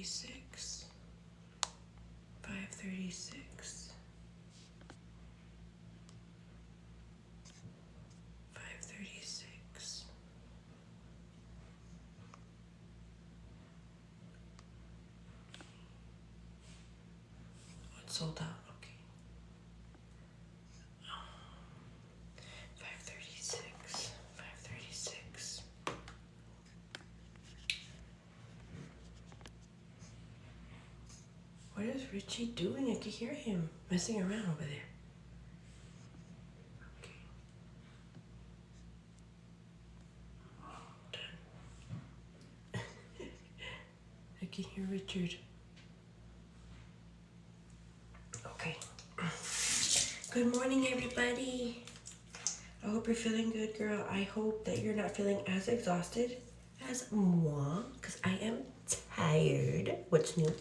5:36. 5:36. 5:36. It's sold out. Okay. 5:36. 5:36. What is Richie doing? I can hear him messing around over there. Okay. Done. I can hear Richard. Okay. Good morning, everybody. I hope you're feeling good, girl. I hope that you're not feeling as exhausted as moi, because I am tired. What's new?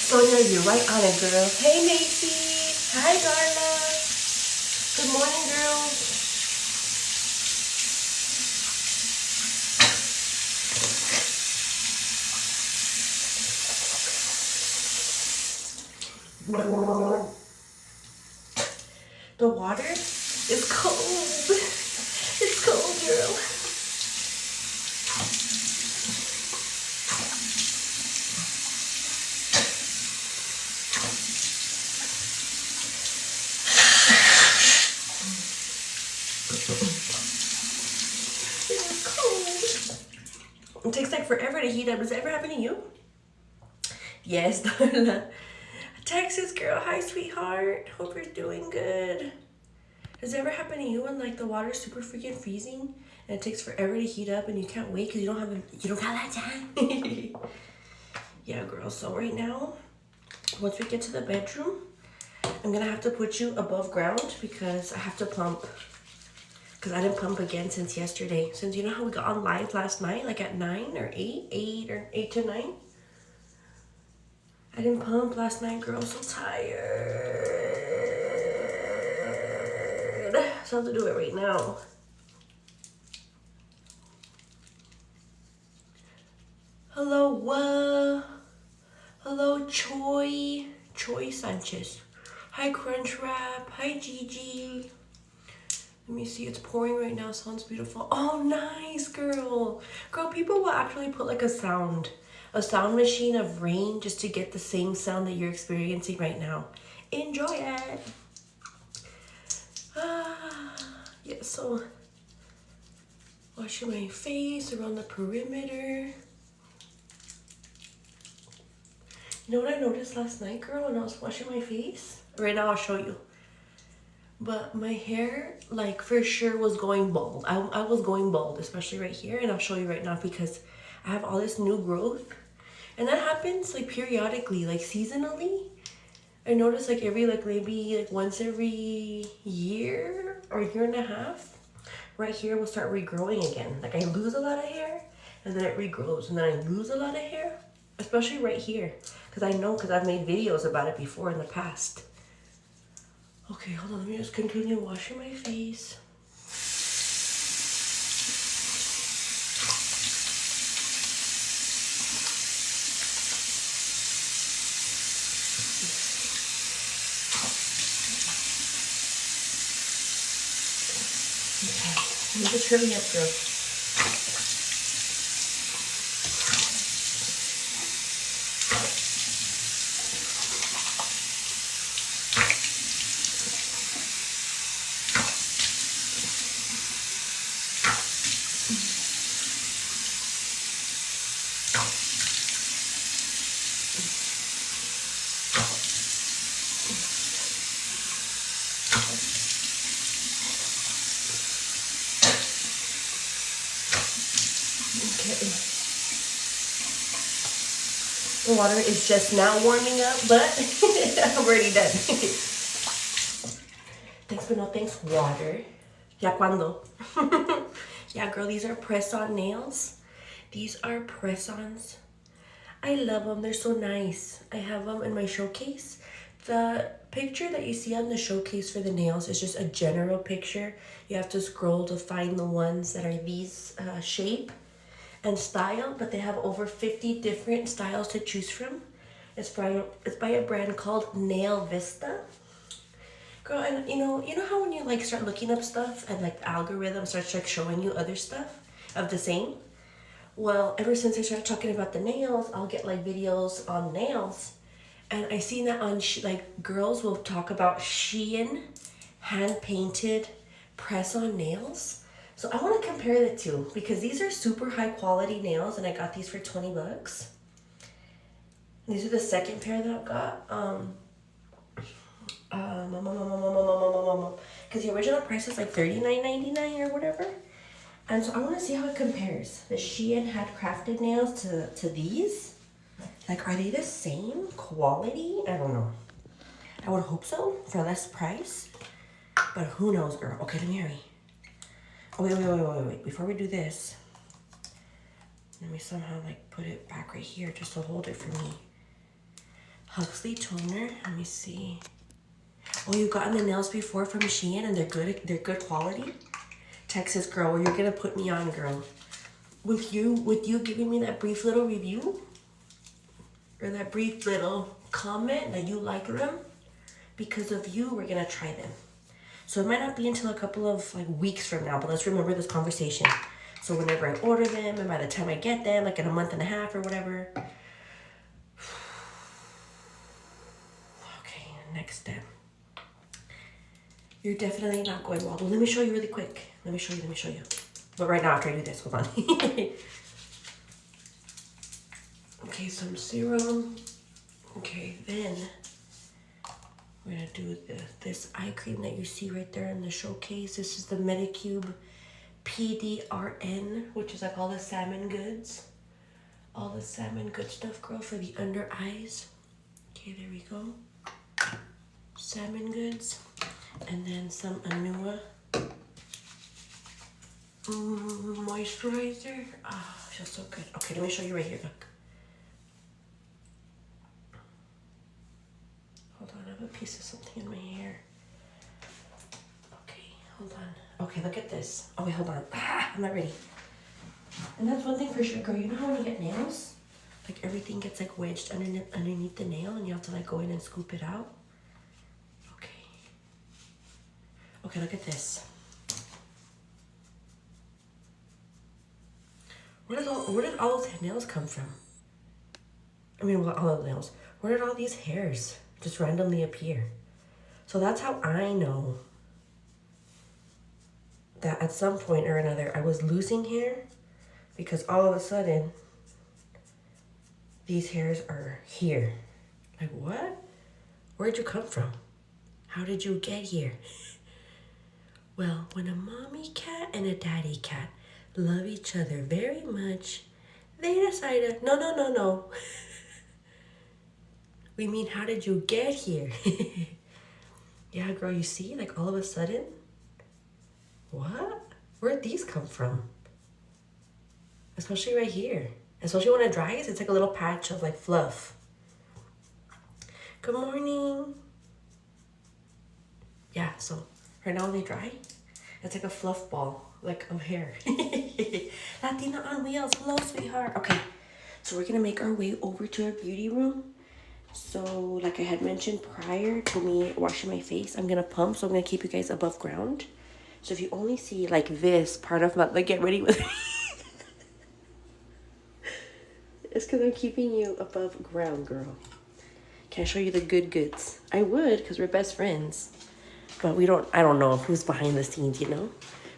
Sonia, you're right on it, girl. Hey, Macy. Hi, Darla. Good morning, girls. The water is cold. It's cold, girl. It takes like forever to heat up. Does it ever happen to you? Yes, Darla. Texas girl, hi sweetheart. Hope you're doing good. Does it ever happen to you when like the water's super freaking freezing and it takes forever to heat up and you can't wait because you don't got that time? Yeah, girl. So right now, once we get to the bedroom, I'm gonna have to put you above ground because I have to pump. Because I didn't pump again since yesterday. Since you know how we got on live last night, like at 9 or 8 to 9. I didn't pump last night, girl. I'm so tired. So I have to do it right now. Hello, hello, Choi Sanchez. Hi, Crunchwrap. Hi, Gigi. Let me see, it's pouring right now. Sounds beautiful. Oh, nice, girl. Girl, people will actually put like a sound machine of rain just to get the same sound that you're experiencing right now. Enjoy it. Yeah, so washing my face around the perimeter. You know what I noticed last night, girl, when I was washing my face? Right now, I'll show you. But my hair, like, for sure was going bald. I was going bald, especially right here. And I'll show you right now because I have all this new growth. And that happens, like, periodically, like, seasonally. I notice, like, every, like, maybe, like, once every year or year and a half. Right here will start regrowing again. Like, I lose a lot of hair. And then it regrows. And then I lose a lot of hair. Especially right here. Because I know, because I've made videos about it before in the past. Okay, hold on. Let me just continue washing my face. Okay, let me just hurry up, girl. The water is just now warming up, but I'm already done. Thanks, but no thanks, water. Ya cuando? Yeah, girl, these are press-on nails. These are press-ons. I love them. They're so nice. I have them in my showcase. The picture that you see on the showcase for the nails is just a general picture. You have to scroll to find the ones that are these shape and style, but they have over 50 different styles to choose from. It's by a brand called Nail Vista. Girl, and you know how when you like start looking up stuff and like the algorithm starts like showing you other stuff of the same? Well, ever since I started talking about the nails, I'll get like videos on nails. And I seen that on like girls will talk about Shein hand-painted press-on nails. So I want to compare the two because these are super high quality nails and I got these for 20 bucks. These are the second pair that I've got. Because the original price is like $39.99 or whatever. And so I want to see how it compares. The Shein handcrafted nails to these. Like, are they the same quality? I don't know. I would hope so for less price. But who knows, girl. Okay, let me hurry. Oh, wait. Before we do this, let me somehow like put it back right here just to hold it for me. Huxley toner. Let me see. Oh, you've gotten the nails before from Shein and they're good. They're good quality. Texas girl, you're gonna put me on, girl. With you giving me that brief little review or that brief little comment that you like them, because of you, we're gonna try them. So it might not be until a couple of like weeks from now, but let's remember this conversation. So whenever I order them and by the time I get them, like in a month and a half or whatever. Okay, next step. You're definitely not going wild. Well, let me show you really quick. Let me show you. But right now after I do this, hold on. Okay, some serum. Okay, then we're gonna do this eye cream that you see right there in the showcase. This is the Medicube PDRN, which is like all the salmon goods. All the salmon good stuff, girl, for the under eyes. Okay, there we go. Salmon goods. And then some Anua moisturizer. Ah, oh, feels so good. Okay, let me show you right here, look. Hold on, I have a piece of something in my hair. Okay, hold on. Okay, look at this. Oh wait, hold on. Ah, I'm not ready. And that's one thing for sure, girl. You know how when you get nails, like everything gets like wedged underneath the nail and you have to like go in and scoop it out? Okay, look at this. Where did all those nails come from? I mean, well, all the nails. Where did all these hairs just randomly appear? So that's how I know that at some point or another I was losing hair, because all of a sudden these hairs are here. Like, what? Where'd you come from? How did you get here? Well, when a mommy cat and a daddy cat love each other very much, they decided, no. We mean, how did you get here? Yeah, girl, you see, like all of a sudden, what? Where'd these come from? Especially right here. Especially when it dries, it's like a little patch of like fluff. Good morning. Yeah, so right now they dry. It's like a fluff ball, like of hair. Latina on wheels. Hello, sweetheart. Okay, so we're gonna make our way over to our beauty room. So like I had mentioned prior to me washing my face, I'm gonna pump, so I'm gonna keep you guys above ground. So if you only see like this part of my, like, get ready with me. It's because I'm keeping you above ground, girl. Can I show you the good goods? I would, because we're best friends. But I don't know who's behind the scenes, you know?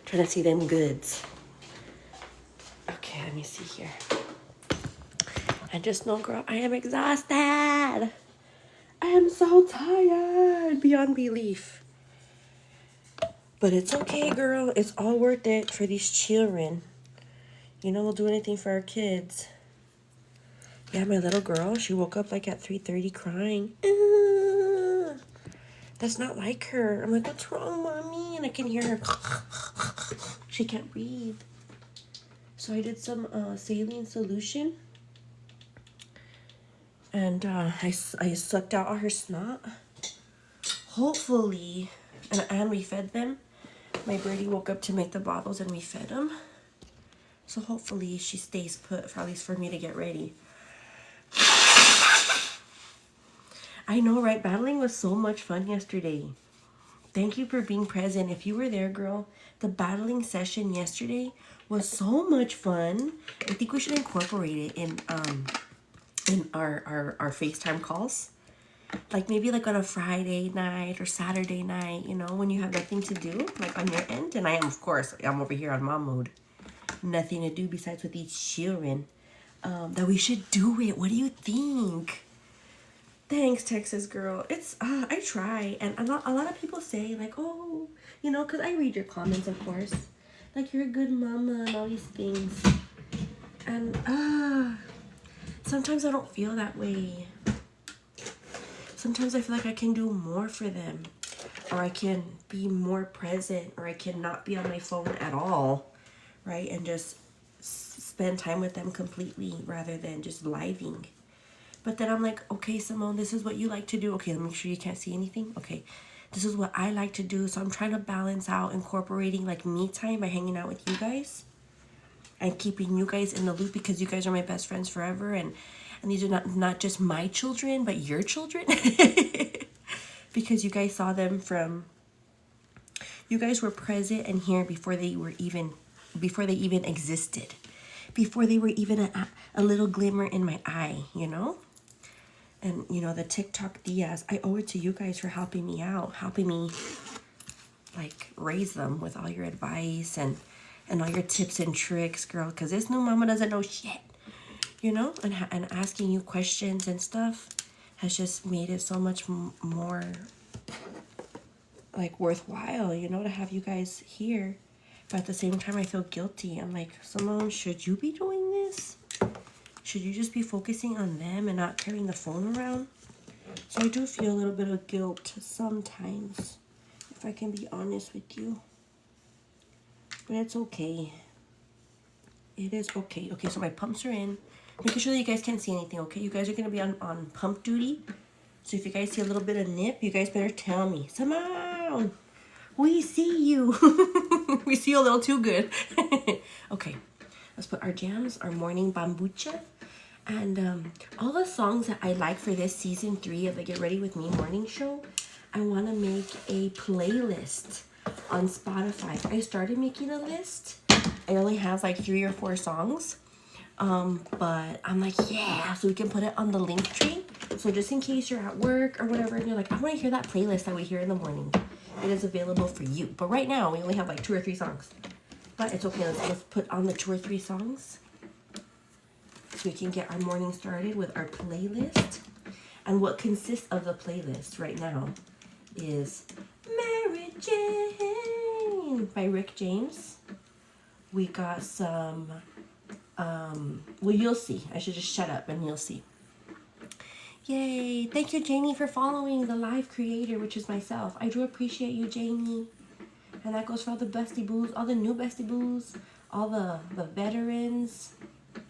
Trying to see them goods. Okay, let me see here. I just know, girl, I am exhausted. I am so tired beyond belief. But it's okay, girl. It's all worth it for these children. You know, we'll do anything for our kids. Yeah, my little girl, she woke up like at 3:30 crying. That's not like her. I'm like, what's wrong, mommy? And I can hear her. She can't breathe. So I did some saline solution. And I sucked out all her snot. Hopefully, and we fed them. My birdie woke up to make the bottles and we fed them. So hopefully she stays put, for at least for me to get ready. I know, right? Battling was so much fun yesterday. Thank you for being present. If you were there, girl, the battling session yesterday was so much fun. I think we should incorporate it in our FaceTime calls. Like maybe like on a Friday night or Saturday night, you know, when you have nothing to do, like on your end. And I am, of course, I'm over here on mom mode. Nothing to do besides with these children. That we should do it. What do you think? Thanks, Texas girl. It's, I try. And a lot of people say, like, oh, you know, because I read your comments, of course. Like, you're a good mama and all these things. And, sometimes I don't feel that way. Sometimes I feel like I can do more for them. Or I can be more present. Or I can not be on my phone at all. Right? And just spend time with them completely rather than just living. But then I'm like, okay, Simone, this is what you like to do. Okay, let me make sure you can't see anything. Okay, this is what I like to do. So I'm trying to balance out incorporating like me time by hanging out with you guys. And keeping you guys in the loop because you guys are my best friends forever. And these are not just my children, but your children. Because you guys saw them from, you guys were present and here before they even existed. Before they were even a little glimmer in my eye, you know? And, you know, the TikTok Diaz, I owe it to you guys for helping me out. Helping me, like, raise them with all your advice and all your tips and tricks, girl. Because this new mama doesn't know shit, you know? And asking you questions and stuff has just made it so much more, like, worthwhile, you know, to have you guys here. But at the same time, I feel guilty. I'm like, Simone, should you be doing this? Should you just be focusing on them and not carrying the phone around? So I do feel a little bit of guilt sometimes, if I can be honest with you. But it's okay. It is okay. Okay, so my pumps are in. Making sure that you guys can't see anything, okay? You guys are going to be on pump duty. So if you guys see a little bit of nip, you guys better tell me. Simone! We see you. We see you a little too good. Okay, let's put our jams, our morning bambucha, and all the songs that I like for this season 3 of the Get Ready With Me morning show. I want to make a playlist on Spotify. I started making a list. I only have like 3 or 4 songs, but I'm like, yeah, so we can put it on the link tree. So just in case you're at work or whatever, and you're like, I want to hear that playlist that we hear in the morning. It is available for you. But right now, we only have like 2 or 3 songs. But it's okay. Let's put on the 2 or 3 songs. So we can get our morning started with our playlist. And what consists of the playlist right now is Mary Jane. by Rick James. We got some, well, you'll see. I should just shut up and you'll see. Yay. Thank you, Janie, for following the live creator, which is myself. I do appreciate you, Janie. And that goes for all the Bestie Boos, all the new Bestie Boos, all the veterans.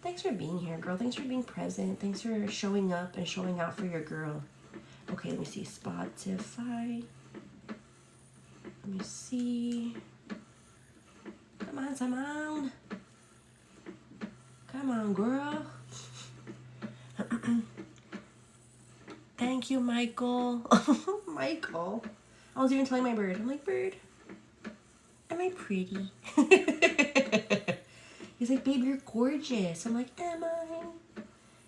Thanks for being here, girl. Thanks for being present. Thanks for showing up and showing out for your girl. Okay, let me see. Spotify. Let me see. Come on, Simone. Come on, girl. Thank you, Michael. Michael. I was even telling my bird. I'm like, bird, am I pretty? He's like, babe, you're gorgeous. I'm like, am I?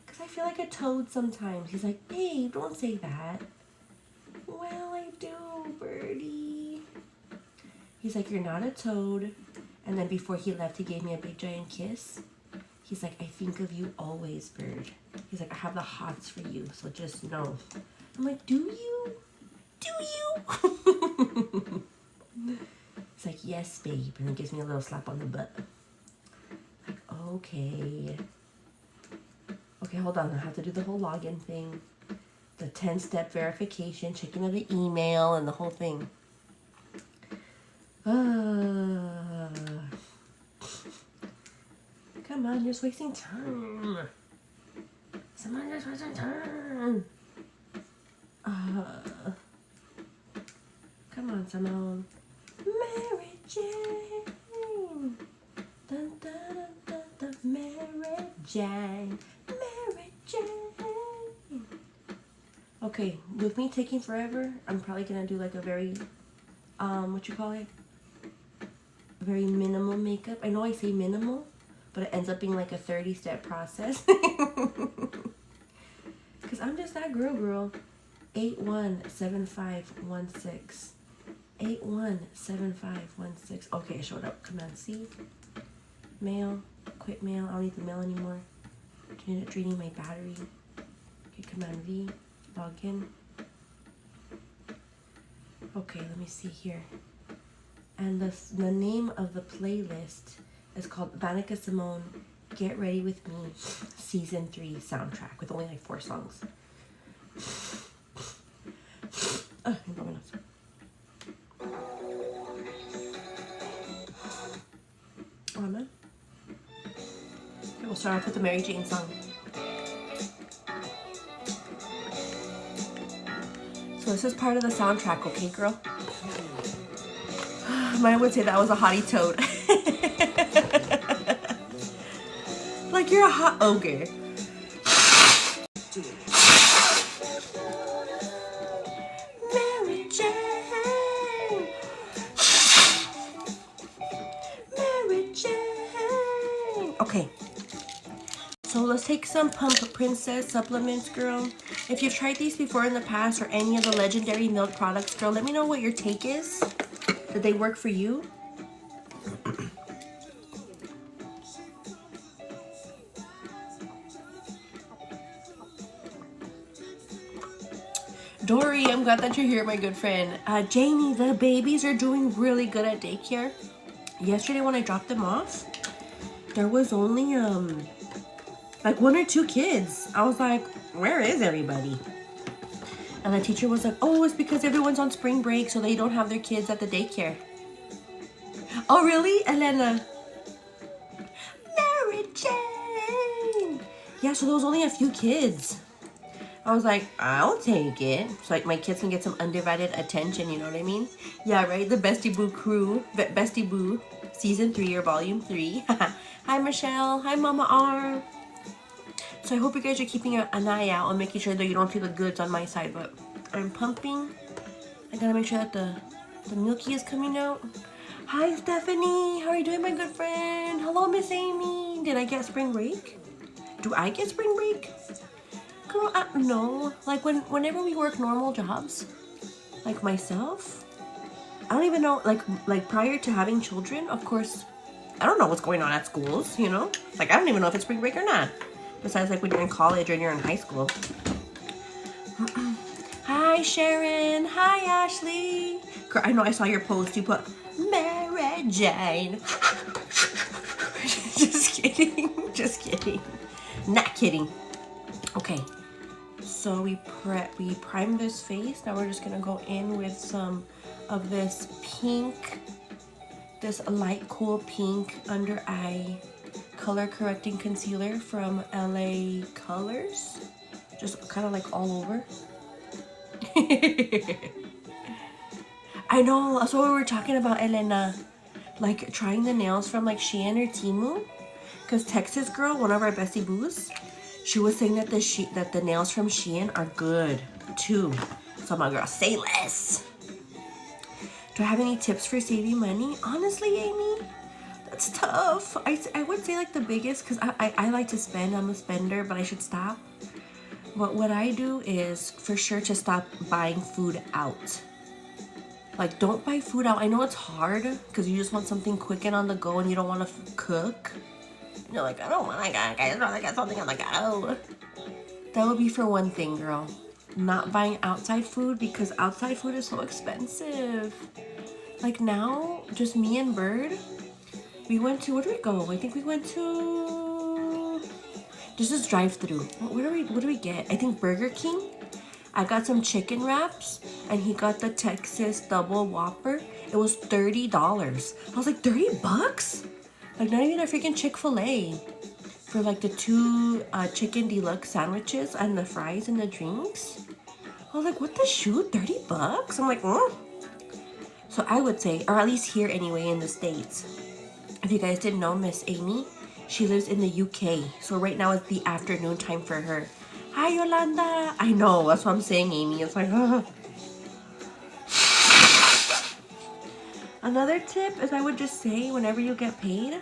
Because I feel like a toad sometimes. He's like, babe, don't say that. Well, I do, birdie. He's like, you're not a toad. And then before he left, he gave me a big giant kiss. He's like, I think of you always, bird. He's like, I have the hots for you, so just know. I'm like, do you? Do you? He's like, yes, babe. And then gives me a little slap on the butt. Like, okay. Okay, hold on. I have to do the whole login thing. The 10-step verification, checking of the email, and the whole thing. Come on, you're just wasting time. Someone just wasting time. Come on, Simone. Mary Jane. Dun, dun, dun, dun, dun. Mary Jane. Mary Jane. Okay, with me taking forever, I'm probably gonna do like a very, what you call it? A very minimal makeup. I know I say minimal, but it ends up being like a 30-step process. Because I'm just that girl. 817516. 817516. Okay, it showed up. Command C. Mail. Quit mail. I don't need the mail anymore. Draining my battery. Okay, Command V. Log in. Okay, let me see here. And the name of the playlist is called VanicaSymone Get Ready With Me Season 3 soundtrack with only like 4 songs. Oh, man. Okay, we'll start off with the Mary Jane song. So this is part of the soundtrack, okay, girl? Mine would say that was a hottie toad. Like you're a hot ogre. Mary Jane. Mary Jane. Okay. So let's take some Pump Princess supplements, girl. If you've tried these before in the past or any of the legendary milk products, girl, let me know what your take is. Did they work for you? Dory, I'm glad that you're here, my good friend. Jamie, the babies are doing really good at daycare. Yesterday when I dropped them off, there was only like 1 or 2 kids. I was like, where is everybody? And the teacher was like, oh, it's because everyone's on spring break, so they don't have their kids at the daycare. Oh, really, Elena? Mary Jane. Yeah, so there was only a few kids. I was like, I'll take it. So like my kids can get some undivided attention, you know what I mean? Yeah, right? The Bestie Boo crew. Bestie Boo Season 3 or Volume 3. Hi, Michelle. Hi, Mama R. So I hope you guys are keeping an eye out on making sure that you don't see the goods on my side. But I'm pumping. I gotta make sure that the milky is coming out. Hi, Stephanie. How are you doing, my good friend? Hello, Miss Amy. Did I get spring break? Do I get spring break? Girl, no. Like whenever we work normal jobs, like myself, I don't even know, like prior to having children, of course, I don't know what's going on at schools, you know? Like I don't even know if it's spring break or not. Besides like when you're in college or you're in high school. Hi, Sharon. Hi, Ashley. Girl, I know I saw your post. You put Mary Jane. Just kidding. Just kidding. Not kidding. Okay. So we prime this face. Now we're just gonna go in with some of this pink, this light cool pink under eye color correcting concealer from LA Colors. Just kind of like all over. I know, that's what we were talking about, Elena. Like trying the nails from like Shein or Temu. Cause Texas girl, one of our bestie boos, she was saying that the nails from Shein are good too. So my girl, say less. Do I have any tips for saving money? Honestly, Amy, that's tough. I would say like the biggest, cause I like to spend. I'm a spender, but I should stop. But what I do is for sure to stop buying food out. Like, don't buy food out. I know it's hard because you just want something quick and on the go and you don't want to cook. You're like, I don't want to get something on the go. That would be for one thing, girl. Not buying outside food because outside food is so expensive. Like now, just me and Bird, we went to, where did we go? I think we went to, just this drive-through. What do we get? I think Burger King. I got some chicken wraps and he got the Texas double Whopper. It was $30. I was like, 30 bucks? Like not even a freaking Chick-fil-A for like the 2 chicken deluxe sandwiches and the fries and the drinks. I was like, what the shoot? 30 bucks? I'm like, So I would say, or at least here anyway in the States. If you guys didn't know, Miss Amy, she lives in the UK. So right now it's the afternoon time for her. Hi, Yolanda. I know, that's what I'm saying, Amy. It's like, Another tip is I would just say whenever you get paid,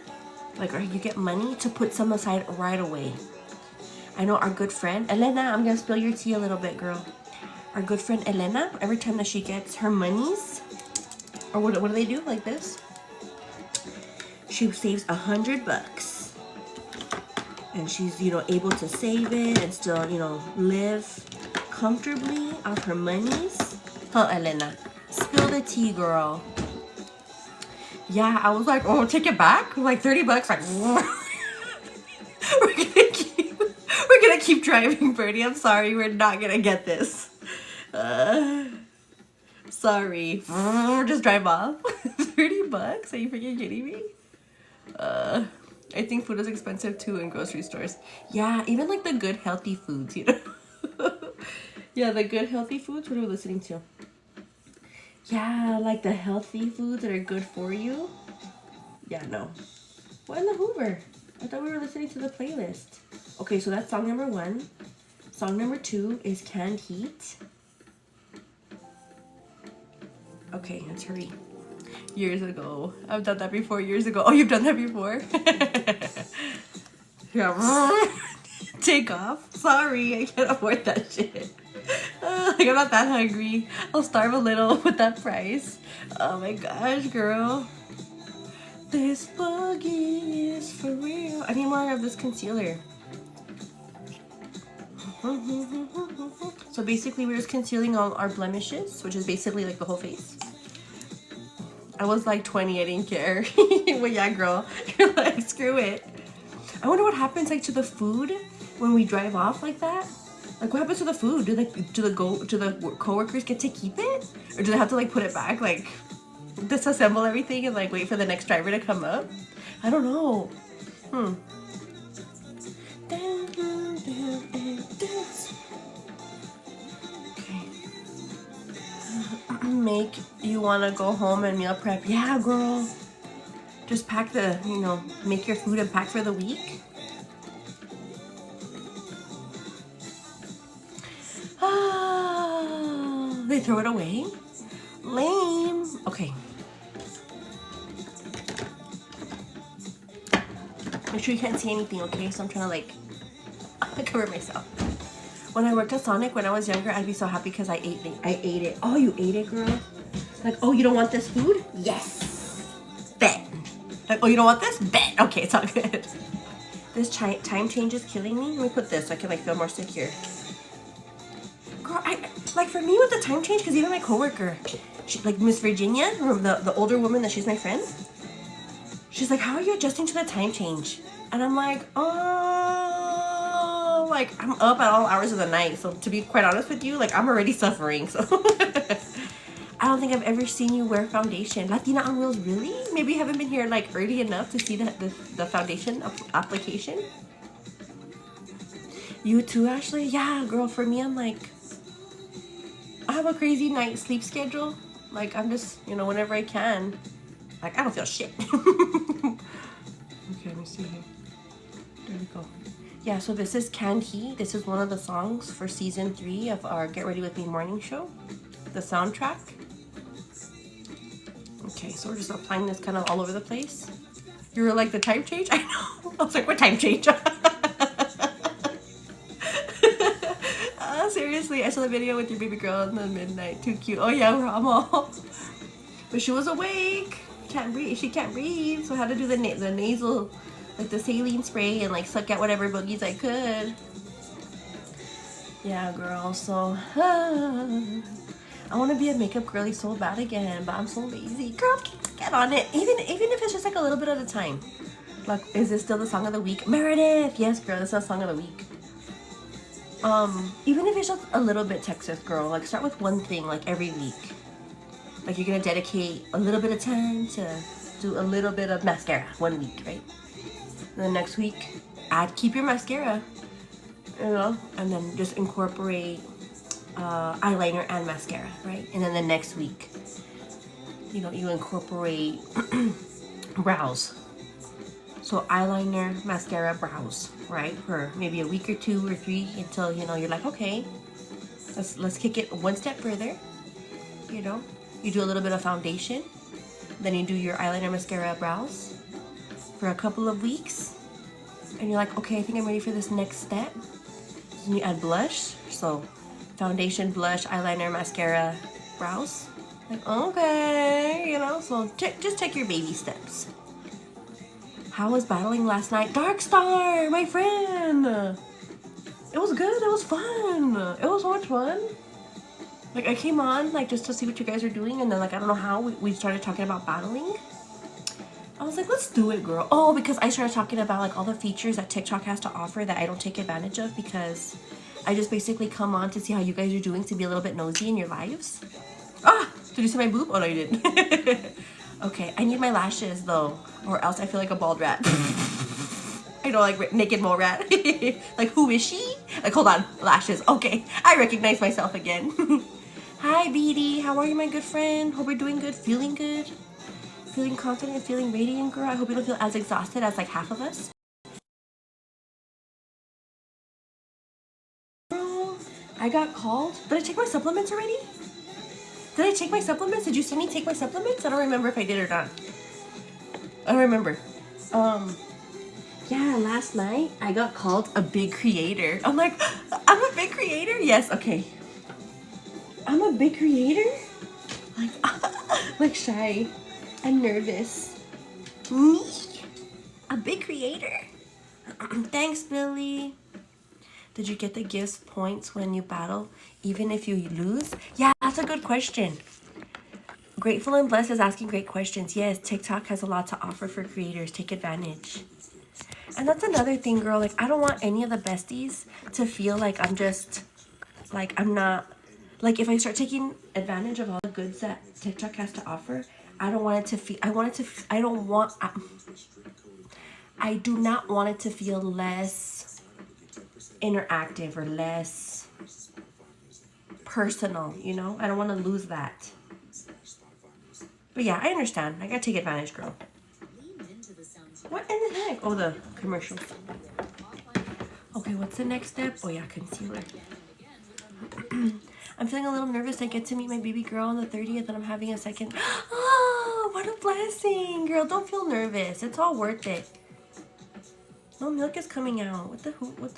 like, or you get money, to put some aside right away. I know our good friend, Elena, I'm going to spill your tea a little bit, girl. Our good friend, Elena, every time that she gets her monies, or what do they do, like this? She saves $100. And she's, you know, able to save it and still, you know, live comfortably off her monies. Huh, Elena? Spill the tea, girl. Yeah, I was like, oh, take it back? Like 30 bucks, like, we're gonna keep driving, Birdie. I'm sorry, we're not gonna get this. Sorry. Just drive off. 30 bucks? Are you freaking kidding me? I think food is expensive too in grocery stores. Yeah, even like the good healthy foods, you know. Yeah, the good healthy foods. What are we listening to? Yeah, like the healthy foods that are good for you. Yeah, no. What in the Hoover? I thought we were listening to the playlist. Okay, so that's song number 1. Song number 2 is Canned Heat. Okay, let's hurry. Years ago. I've done that before, years ago. Oh, you've done that before? Yeah. Take off. Sorry, I can't afford that shit. Like, I'm not that hungry. I'll starve a little with that price. Oh my gosh, girl. This boogie is for real. I need more of this concealer. So basically, we're just concealing all our blemishes, which is basically like the whole face. I was like 20, I didn't care. Well, yeah, girl, you're like, screw it. I wonder what happens like to the food when we drive off like that. Like, what happens to the food? Do the coworkers get to keep it, or do they have to like put it back, like disassemble everything and like wait for the next driver to come up? I don't know. Make you want to go home and meal prep. Yeah, girl. Just pack the, you know, make your food and pack for the week. Oh, they throw it away? Lame. Okay. Make sure you can't see anything, okay? So I'm trying to like cover myself. When I worked at Sonic when I was younger, I'd be so happy because I ate it. Oh, you ate it, girl? Like, oh, you don't want this food? Yes. Bet. Like, oh, you don't want this? Bet. Okay, it's all good. This time change is killing me. Let me put this so I can like feel more secure. Girl, like for me with the time change, because even my coworker, she, like Miss Virginia, the older woman that she's my friend, She's like, how are you adjusting to the time change? And I'm like, oh, like I'm up at all hours of the night. So to be quite honest with you, like I'm already suffering. So I don't think I've ever seen you wear foundation. Latina on Wheels, really? Maybe you haven't been here like early enough to see the foundation application. You too, Ashley? Yeah, girl, for me, I'm like, I have a crazy night sleep schedule. Like, I'm just, you know, whenever I can. Like, I don't feel shit. Okay, let me see here. There we go. Yeah, so this is Canned Heat. This is one of the songs for season 3 of our Get Ready With Me morning show. The soundtrack. Okay, so we're just applying this kind of all over the place. You were like, the time change? I know. I was like, what time change? Seriously, I saw the video with your baby girl in the midnight. Too cute. Oh yeah, I'm all. But she was awake. Can't breathe. She can't breathe. So I had to do the nasal, like the saline spray and like suck out whatever boogies I could. Yeah, girl. So I want to be a makeup girly so bad again, but I'm so lazy. Girl, get on it. Even if it's just like a little bit at a time. Like, is this still the song of the week? Meredith. Yes, girl. This is the song of the week. Even if it's just a little bit, Texas girl, like start with one thing like every week. Like you're gonna dedicate a little bit of time to do a little bit of mascara 1 week, right? And then next week, keep your mascara, you know, and then just incorporate eyeliner and mascara, right? And then the next week, you know, you incorporate brows. So eyeliner, mascara, brows, right? For maybe a week or 2 or 3 until, you know, you're like, okay, let's kick it one step further. You know, you do a little bit of foundation, then you do your eyeliner, mascara, brows for a couple of weeks, and you're like, okay, I think I'm ready for this next step. Then you add blush. So foundation, blush, eyeliner, mascara, brows. Like, okay, you know, so just take your baby steps. How was battling last night? Dark Star, my friend. It was good. It was fun. It was so much fun. Like, I came on, like, just to see what you guys are doing. And then, like, I don't know how we started talking about battling. I was like, let's do it, girl. Oh, because I started talking about, like, all the features that TikTok has to offer that I don't take advantage of because I just basically come on to see how you guys are doing, to be a little bit nosy in your lives. Ah! Did you see my boob? Oh, no, you didn't. Okay, I need my lashes though, or else I feel like a bald rat. I know, like naked mole rat. Like, who is she? Like, hold on, lashes. Okay, I recognize myself again. Hi, Beady. How are you, my good friend? Hope you're doing good, feeling good, feeling confident, feeling radiant, girl. I hope you don't feel as exhausted as like half of us. Girl, I got called. Did I take my supplements already? Did I take my supplements? Did you see me take my supplements? I don't remember if I did or not. I don't remember. Yeah, last night I got called a big creator. I'm like, I'm a big creator? Yes, okay. I'm a big creator? Like, like shy and nervous. Me? A big creator? Thanks, Billy. Did you get the gifts points when you battle, even if you lose? Yeah, that's a good question. Grateful and Blessed is asking great questions. Yes, TikTok has a lot to offer for creators. Take advantage. And that's another thing, girl. Like, I don't want any of the besties to feel like I'm just, like, I'm not, like, if I start taking advantage of all the goods that TikTok has to offer, I don't want it to feel, I do not want it to feel less interactive or less personal, you know? I don't want to lose that. But yeah, I understand. I gotta take advantage, girl. What in the heck? Oh, the commercials. Okay, what's the next step? Oh yeah, concealer. I'm feeling a little nervous. I get to meet my baby girl on the 30th and I'm having a second. Oh, what a blessing. Girl, don't feel nervous. It's all worth it. No milk is coming out. What the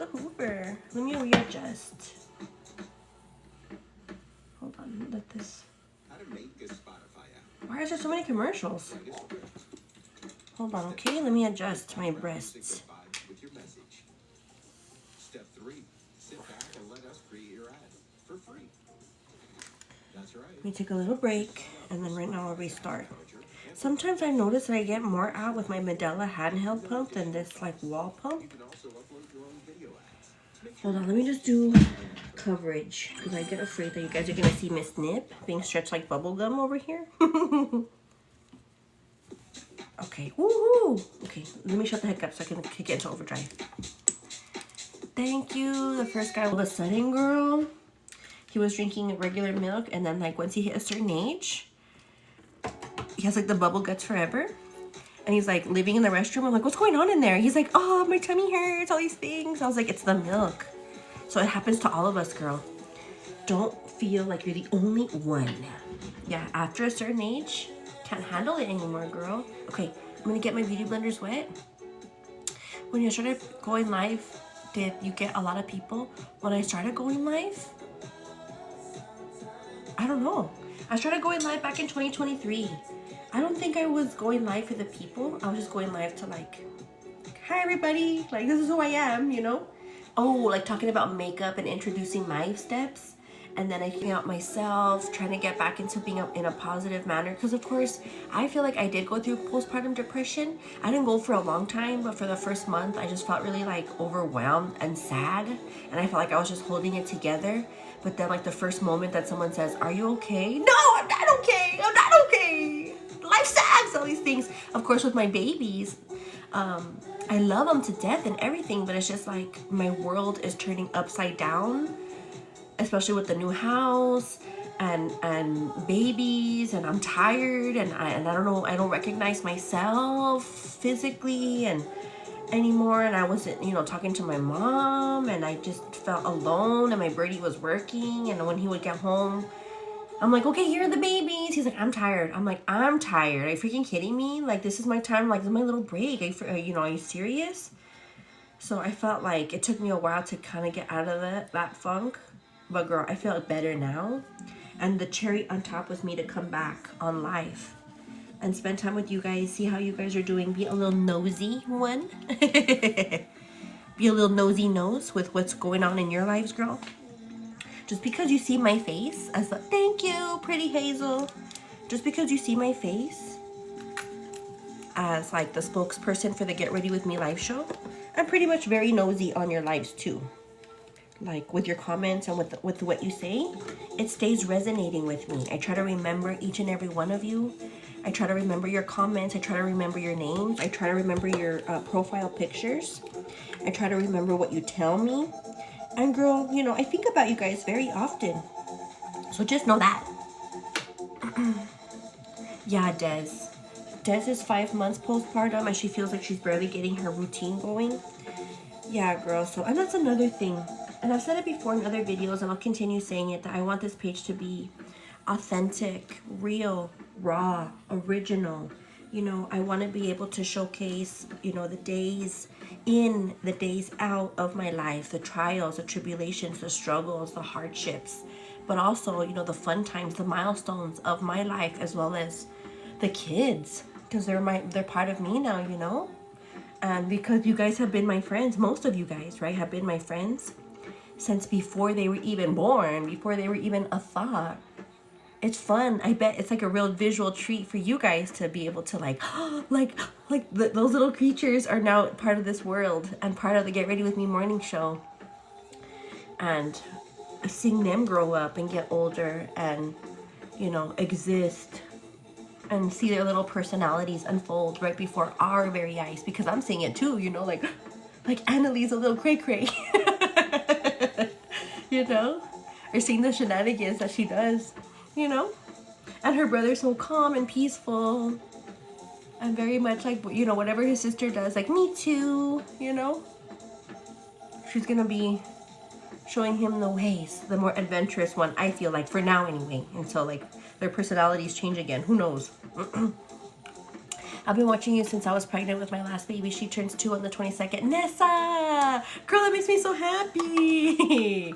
Hoover? Let me readjust. Hold on, let this. Why is there so many commercials? Hold on, okay? Let me adjust my breasts. Step 3, sit back and let us create your ad for free. That's right. Let me take a little break, and then right now I'll restart. Sometimes I notice that I get more out with my Medela handheld pump than this like wall pump. Hold on, let me just do coverage because I get afraid that you guys are gonna see Miss Nip being stretched like bubble gum over here. Okay, woohoo! Okay, let me shut the heck up so I can kick it into overdrive. Thank you. The first guy, all of a sudden, girl, he was drinking regular milk, and then like once he hit a certain age, he has like the bubble guts forever. And he's like living in the restroom. I'm like, what's going on in there? He's like, oh, my tummy hurts, all these things. I was like, it's the milk. So it happens to all of us, girl. Don't feel like you're the only one. Yeah, after a certain age, can't handle it anymore, girl. Okay, I'm gonna get my beauty blenders wet. When you started going live, did you get a lot of people? When I started going live, I don't know. I started going live back in 2023. I don't think I was going live for the people. I was just going live to like, hi everybody, like this is who I am, you know? Oh, like talking about makeup and introducing my steps. And then I came out myself, trying to get back into being in a positive manner. Because of course, I feel like I did go through postpartum depression. I didn't go for a long time, but for the first month, I just felt really like overwhelmed and sad. And I felt like I was just holding it together. But then like the first moment that someone says, are you okay? No, I'm not okay. I'm not okay. Life sucks, all these things. Of course, with my babies, I love them to death and everything, but it's just like my world is turning upside down, especially with the new house and babies, and I'm tired, and I don't know, I don't recognize myself physically and anymore, and I wasn't, you know, talking to my mom, and I just felt alone, and my birdie was working, and when he would get home, I'm like, okay, here are the babies. He's like, I'm tired. I'm like, I'm tired. Are you freaking kidding me? Like, this is my time. Like, this is my little break. Are you serious? So I felt like it took me a while to kind of get out of that funk. But girl, I feel better now. And the cherry on top was me to come back on live and spend time with you guys. See how you guys are doing. Be a little nosy one. Be a little nosy nose with what's going on in your lives, girl. Just because you see my face as the, thank you, pretty Hazel. Just because you see my face as like the spokesperson for the Get Ready With Me live show, I'm pretty much very nosy on your lives too. Like with your comments and with what you say, it stays resonating with me. I try to remember each and every one of you. I try to remember your comments. I try to remember your names. I try to remember your profile pictures. I try to remember what you tell me. And girl, you know, I think about you guys very often. So just know that. Yeah, Des. Des is 5 months postpartum and she feels like she's barely getting her routine going. Yeah, girl. So, and that's another thing. And I've said it before in other videos, and I'll continue saying it, that I want this page to be authentic, real, raw, original. You know, I want to be able to showcase, you know, the days in, the days out of my life, the trials, the tribulations, the struggles, the hardships, but also, you know, the fun times, the milestones of my life, as well as the kids, because they're part of me now, you know. And because you guys have been my friends, most of you guys, right, have been my friends since before they were even born, before they were even a thought. It's fun. I bet it's like a real visual treat for you guys to be able to like those little creatures are now part of this world and part of the Get Ready With Me morning show. And seeing them grow up and get older and, you know, exist and see their little personalities unfold right before our very eyes, because I'm seeing it too, you know, like Annalise, a little cray-cray. You know, or seeing the shenanigans that she does, you know, and her brother's so calm and peaceful and very much like, you know, whatever his sister does, like, me too, you know. She's gonna be showing him the ways, the more adventurous one, I feel like, for now anyway, until like their personalities change again. Who knows? I've been watching you since I was pregnant with my last baby. She turns 2 on the 22nd. Nessa! Girl, that makes me so happy.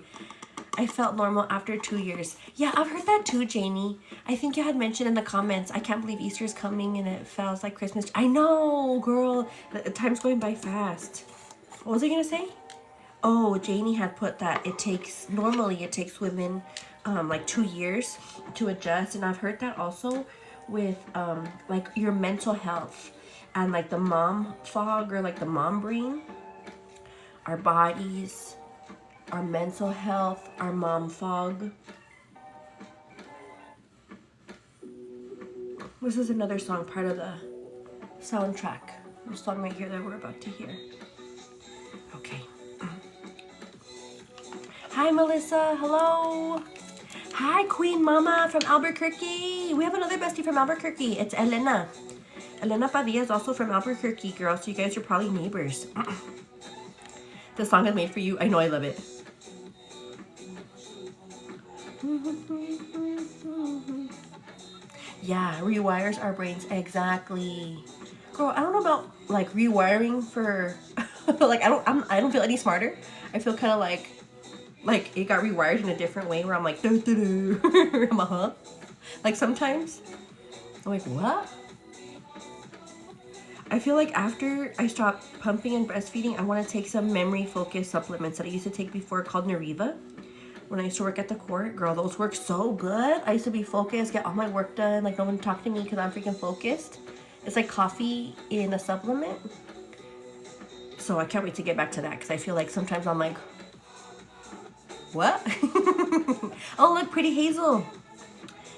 I felt normal after 2 years. Yeah, I've heard that too, Janie. I think you had mentioned in the comments, I can't believe Easter's coming and it feels like Christmas. I know, girl. The time's going by fast. What was I going to say? Oh, Janie had put that normally it takes women like 2 years to adjust. And I've heard that also with like your mental health and like the mom fog or like the mom brain, our bodies, our mental health, our mom fog. This is another song, part of the soundtrack. The song right here that we're about to hear. Okay. Hi, Melissa. Hello. Hi, Queen Mama from Albuquerque. We have another bestie from Albuquerque. It's Elena. Elena Padilla is also from Albuquerque, girl. So you guys are probably neighbors. The song is made for you. I know, I love it. Yeah, rewires our brains. Exactly. Girl, I don't know about like rewiring for like I don't feel any smarter. I feel kind of like it got rewired in a different way where I'm like doo, doo, doo. I'm a like sometimes I'm like, what? I feel like after I stop pumping and breastfeeding, I want to take some memory focus supplements that I used to take before called Nariva. When I used to work at the court, girl, those work so good. I used to be focused, get all my work done, like no one talk to me because I'm freaking focused. It's like coffee in a supplement. So I can't wait to get back to that because I feel like sometimes I'm like, what? Oh, look, Pretty Hazel.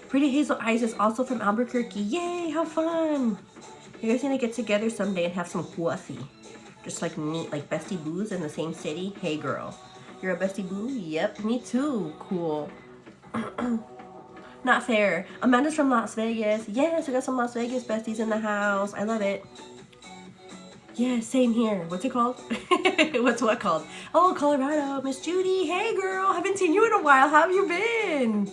Pretty Hazel Eyes is also from Albuquerque. Yay, how fun. You guys need to get together someday and have some coffee. Just like neat, like bestie boos in the same city. Hey, girl. You're a bestie boo? Yep, me too. Cool. Not fair. Amanda's from Las Vegas. Yes, we got some Las Vegas besties in the house. I love it. Yeah, same here. What's it called? What's what called? Oh, Colorado. Miss Judy. Hey, girl. Haven't seen you in a while. How have you been?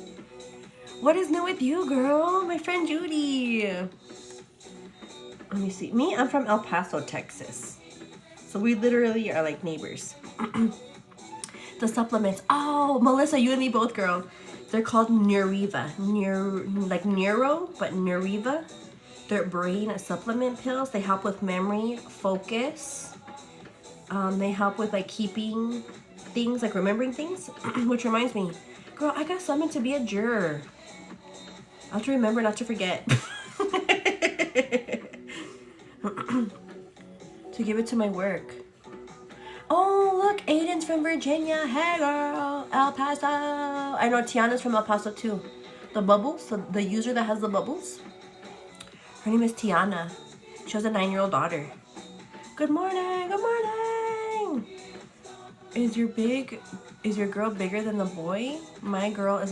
What is new with you, girl? My friend Judy. Let me see. Me, I'm from El Paso, Texas. So we literally are like neighbors. The supplements. Oh, Melissa, you and me both, girl. They're called Nuriva. Like Neuro, but Nuriva. They're brain supplement pills. They help with memory, focus. They help with like keeping things, like remembering things. Which reminds me, girl, I got summoned to be a juror. I'll have to remember not to forget. To give it to my work. Oh, look, Aiden's from Virginia. Hey, girl. El Paso. I know Tiana's from El Paso, too. The bubbles, the user that has the bubbles. Her name is Tiana. She has a 9-year-old daughter. Good morning. Good morning. Is your girl bigger than the boy? My girl is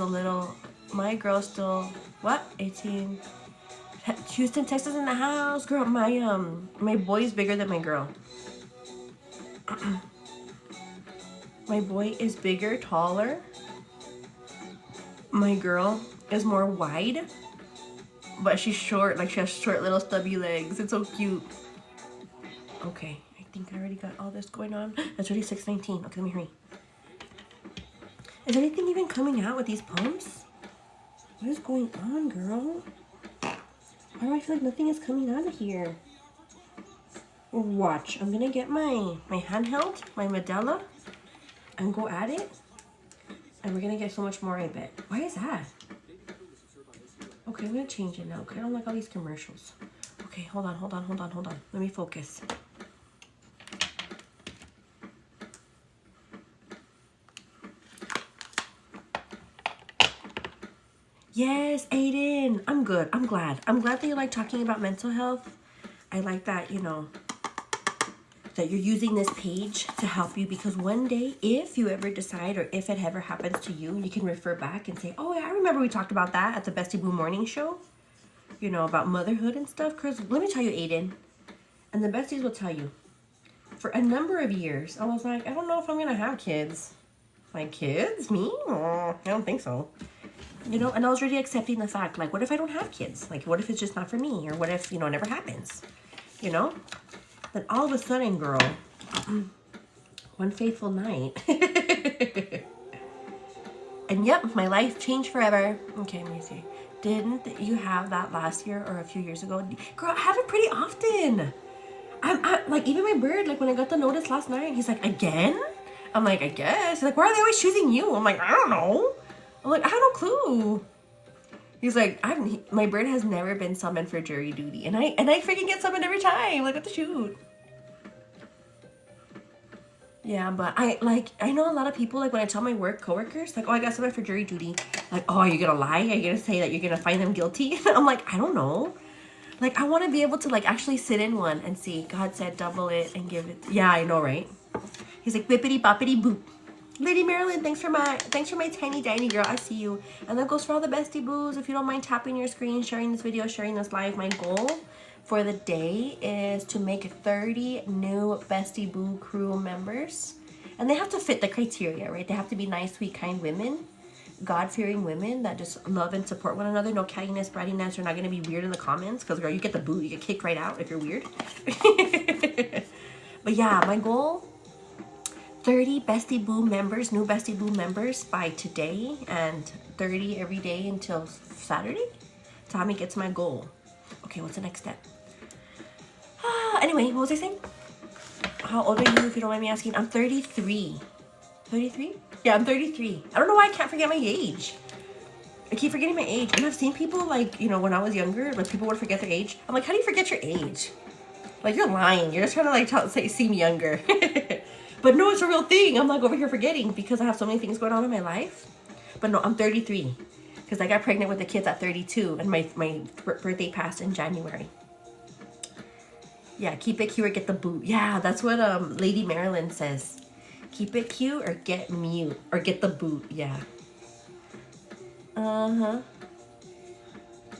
still, what? 18. Houston, Texas in the house. Girl, my boy is bigger than my girl. My boy is bigger, taller. My girl is more wide, but she's short, like she has short little stubby legs. It's so cute. Okay, I think I already got all this going on. It's already 6:19. Okay, let me hurry. Is anything even coming out with these pumps? What is going on, girl? Why do I feel like nothing is coming out of here? Watch, I'm gonna get my handheld, my Medela, and go at it. And we're gonna get so much more, I bet. Why is that? Okay, I'm gonna change it now, okay? I don't like all these commercials. Okay, hold on. Let me focus. Yes, Aiden. I'm good. I'm glad. I'm glad that you like talking about mental health. I like that, you know, that you're using this page to help you, because one day, if you ever decide, or if it ever happens to you, you can refer back and say, oh, I remember we talked about that at the Bestie Boo Morning Show, you know, about motherhood and stuff. Because let me tell you, Aiden, and the besties will tell you, for a number of years, I was like, I don't know if I'm going to have kids. Like, kids? Me? Oh, I don't think so. You know, and I was really accepting the fact, like, what if I don't have kids? Like, what if it's just not for me? Or what if, you know, it never happens? You know? Then all of a sudden, girl, one fateful night. And yep, my life changed forever. Okay, let me see. Didn't you have that last year or a few years ago? Girl, I have it pretty often. I'm like, even my bird, like when I got the notice last night, he's like, again? I'm like, I guess. He's like, why are they always choosing you? I'm like, I don't know. I'm like, I have no clue. He's like, my bird has never been summoned for jury duty. And I freaking get summoned every time. Like, what the shoot? Yeah, but I know a lot of people, like, when I tell my coworkers, like, oh, I got summoned for jury duty. Like, oh, are you gonna lie? Are you gonna say that you're gonna find them guilty? I'm like, I don't know. Like, I want to be able to, like, actually sit in one and see. God said double it and give it. Yeah, I know, right? He's like, bippity boppity boop. Lady Marilyn, thanks for my tiny tiny girl. I see you. And that goes for all the bestie boos. If you don't mind tapping your screen, sharing this video, sharing this live, my goal for the day is to make 30 new bestie boo crew members. And they have to fit the criteria, right? They have to be nice, sweet, kind women, God-fearing women that just love and support one another. No cattiness, brattiness. You're not going to be weird in the comments because, girl, you get the boot. You get kicked right out if you're weird. But yeah, my goal, 30 Bestie Boo members, new Bestie Boo members by today, and 30 every day until Saturday. Tommy gets my goal. Okay, what's the next step? Anyway, what was I saying? How old are you, if you don't mind me asking? I'm 33. 33? Yeah, I'm 33. I don't know why I can't forget my age. I keep forgetting my age. And I've seen people, like, you know, when I was younger, like, people would forget their age. I'm like, how do you forget your age? Like, you're lying. You're just trying to, like, seem younger. But no, it's a real thing. I'm like over here forgetting because I have so many things going on in my life. But no, I'm 33 because I got pregnant with the kids at 32 and my birthday passed in January. Yeah, keep it cute or get the boot. Yeah, that's what Lady Marilyn says. Keep it cute or get mute or get the boot. Yeah. Let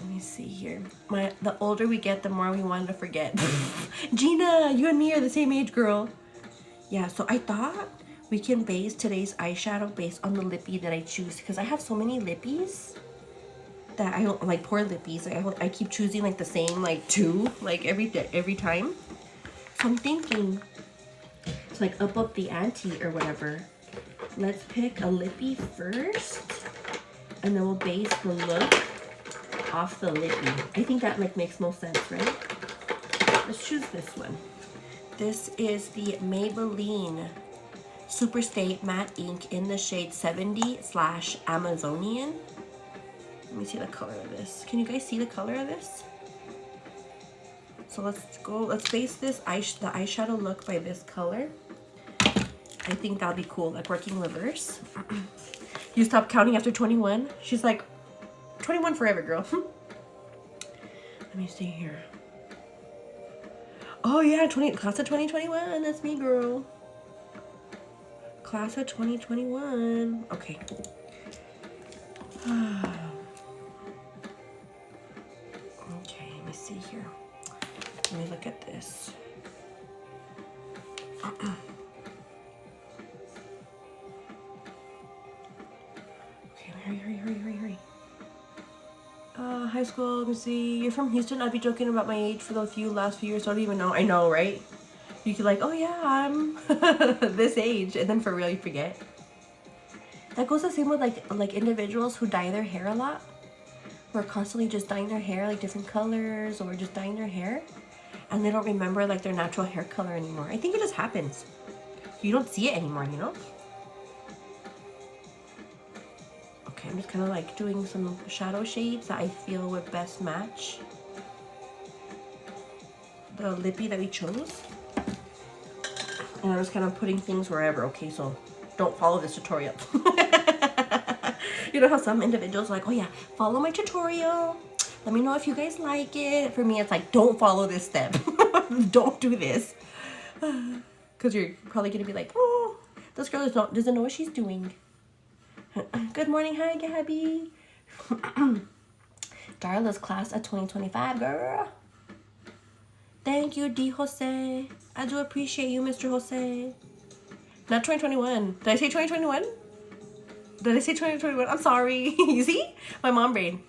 me see here. The older we get, the more we want to forget. Gina, you and me are the same age, girl. Yeah, so I thought we can base today's eyeshadow based on the lippy that I choose because I have so many lippies that I don't like. Poor lippies. I keep choosing like the same like two like every time. So I'm thinking to like up the ante or whatever. Let's pick a lippy first, and then we'll base the look off the lippy. I think that like makes most sense, right? Let's choose this one. This is the Maybelline Superstay Matte Ink in the shade 70/Amazonian. Let me see the color of this. Can you guys see the color of this? So let's base this the eyeshadow look by this color. I think that'll be cool, like working reverse. You stop counting after 21? She's like, 21 forever, girl. Let me see here. Oh yeah, class of 2021. That's me, girl. Class of 2021. Okay. Okay, let me see here. Let me look at this. Okay, hurry. High school, let me see. You're from Houston? I'd be joking about my age for the last few years. I don't even know. I know, right? You could like, oh yeah, I'm this age. And then for real, you forget. That goes the same with like individuals who dye their hair a lot. Who are constantly just dyeing their hair like different colors or just dyeing their hair. And they don't remember like their natural hair color anymore. I think it just happens. You don't see it anymore, you know? Okay, I'm just kind of like doing some shadow shades that I feel would best match the lippy that we chose. And I'm just kind of putting things wherever. Okay, so don't follow this tutorial. You know how some individuals are like, oh yeah, follow my tutorial. Let me know if you guys like it. For me, it's like, don't follow this step. Don't do this. Because you're probably going to be like, oh, this girl doesn't know what she's doing. Good morning. Hi, Gabby. Darla's class of 2025, girl. Thank you, D. Jose. I do appreciate you, Mr. Jose. Not 2021. Did I say 2021? Did I say 2021? I'm sorry. You see? My mom brain.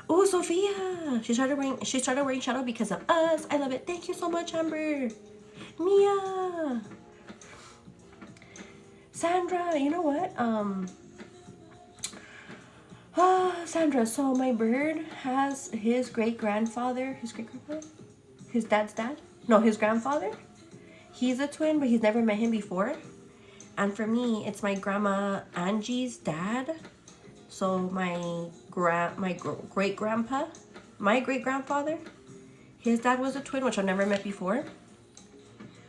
Oh, Sophia. She started wearing shadow because of us. I love it. Thank you so much, Amber. Mia. Sandra, you know what? Sandra, so my bird has his great-grandfather, his dad's dad? No, his grandfather. He's a twin, but he's never met him before. And for me, it's my grandma Angie's dad So my great grandpa, my great grandfather, his dad was a twin, which I've never met before.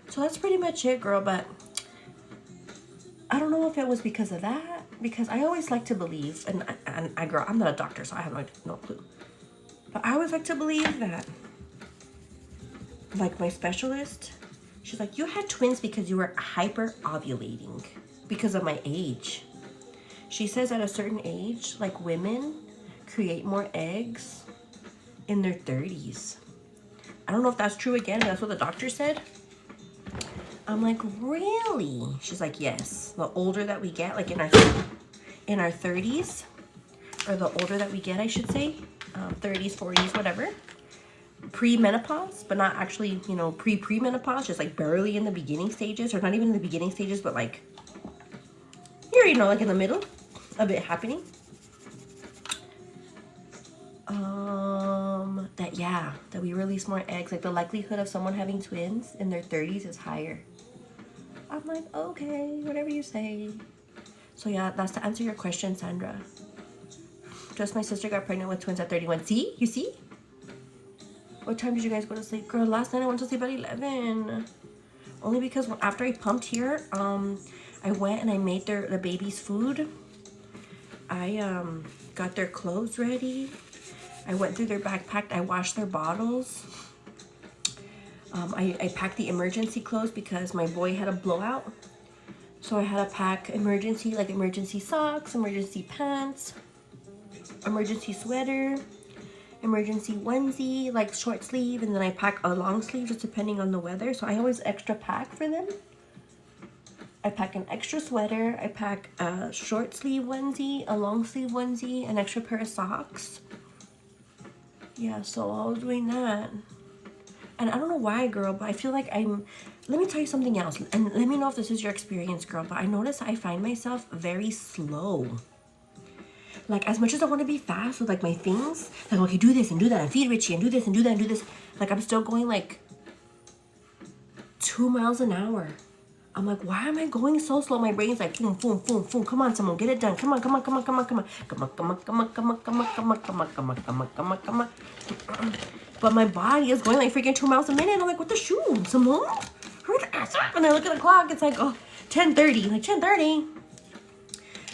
So that's pretty much it, girl. But I don't know if it was because of that, because I always like to believe, and girl, I'm not a doctor, so I have no clue. But I always like to believe that, like my specialist, she's like, you had twins because you were hyper ovulating because of my age. She says at a certain age, like women create more eggs in their 30s. I don't know if that's true again, but that's what the doctor said. I'm like, really? She's like, yes. The older that we get, like in our 30s, or the older that we get, I should say, 30s, 40s, whatever, pre-menopause, but not actually, you know, pre-menopause, just like barely in the beginning stages, or not even in the beginning stages, but like, here, you know, like in the middle of it happening. That we release more eggs. Like the likelihood of someone having twins in their 30s is higher. I'm like, okay, whatever you say. So yeah, that's to answer your question, Sandra. Just my sister got pregnant with twins at 31. See? You see? What time did you guys go to sleep? Girl, last night I went to sleep at 11. Only because after I pumped here, I went and I made the baby's food. I got their clothes ready. I went through their backpack. I washed their bottles. I packed the emergency clothes because my boy had a blowout. So I had to pack emergency socks, emergency pants, emergency sweater, emergency onesie, like short sleeve, and then I pack a long sleeve just depending on the weather. So I always extra pack for them. I pack an extra sweater, I pack a short sleeve onesie, a long sleeve onesie, an extra pair of socks. Yeah, so I was doing that. And I don't know why, girl, but I feel like let me tell you something else. And let me know if this is your experience, girl. But I notice I find myself very slow. Like, as much as I want to be fast with, like, my things. Like, okay, do this and do that and feed Richie and do this and do that and do this. Like, I'm still going, like, 2 miles an hour. I'm like, why am I going so slow? My brain's like, boom, boom, boom, boom. Come on, Simone, get it done. Come on, come on, come on, come on, come on. Come on, come on, come on, come on, come on, come on, come on, come on, come on, come on, come on. But my body is going like freaking 2 miles a minute. I'm like, what the shoe, Simone? Hurry the ass up. And I look at the clock. It's like, oh, 10:30. Like 10:30.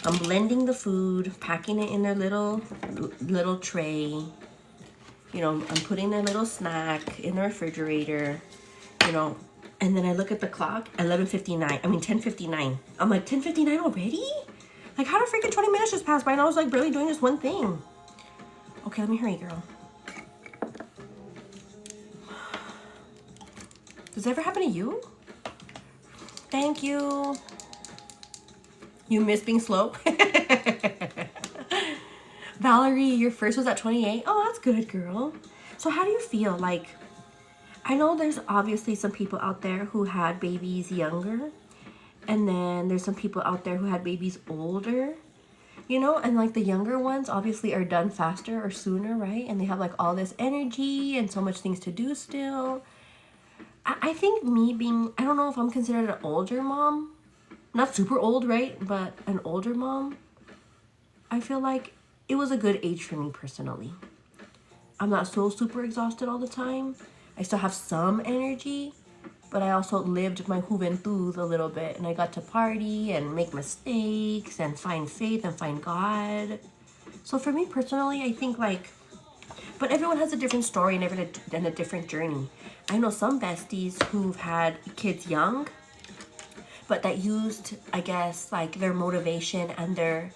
I'm blending the food, packing it in their little tray. You know, I'm putting their little snack in the refrigerator. You know, and then I look at the clock, 10:59. I'm like, 10:59 already? Like, how did freaking 20 minutes just pass by and I was like barely doing this one thing? Okay, let me hurry, girl. Does that ever happen to you? Thank you. You miss being slow? Valerie, your first was at 28. Oh, that's good, girl. So how do you feel? Like, I know there's obviously some people out there who had babies younger. And then there's some people out there who had babies older. You know, and like the younger ones obviously are done faster or sooner, right? And they have like all this energy and so much things to do still. I think me being, I don't know if I'm considered an older mom. Not super old, right? But an older mom. I feel like it was a good age for me personally. I'm not so super exhausted all the time. I still have some energy. But I also lived my juventud a little bit. And I got to party and make mistakes and find faith and find God. So for me personally, I think like, but everyone has a different story and a different journey. I know some besties who've had kids young, but that used, I guess, like their motivation and their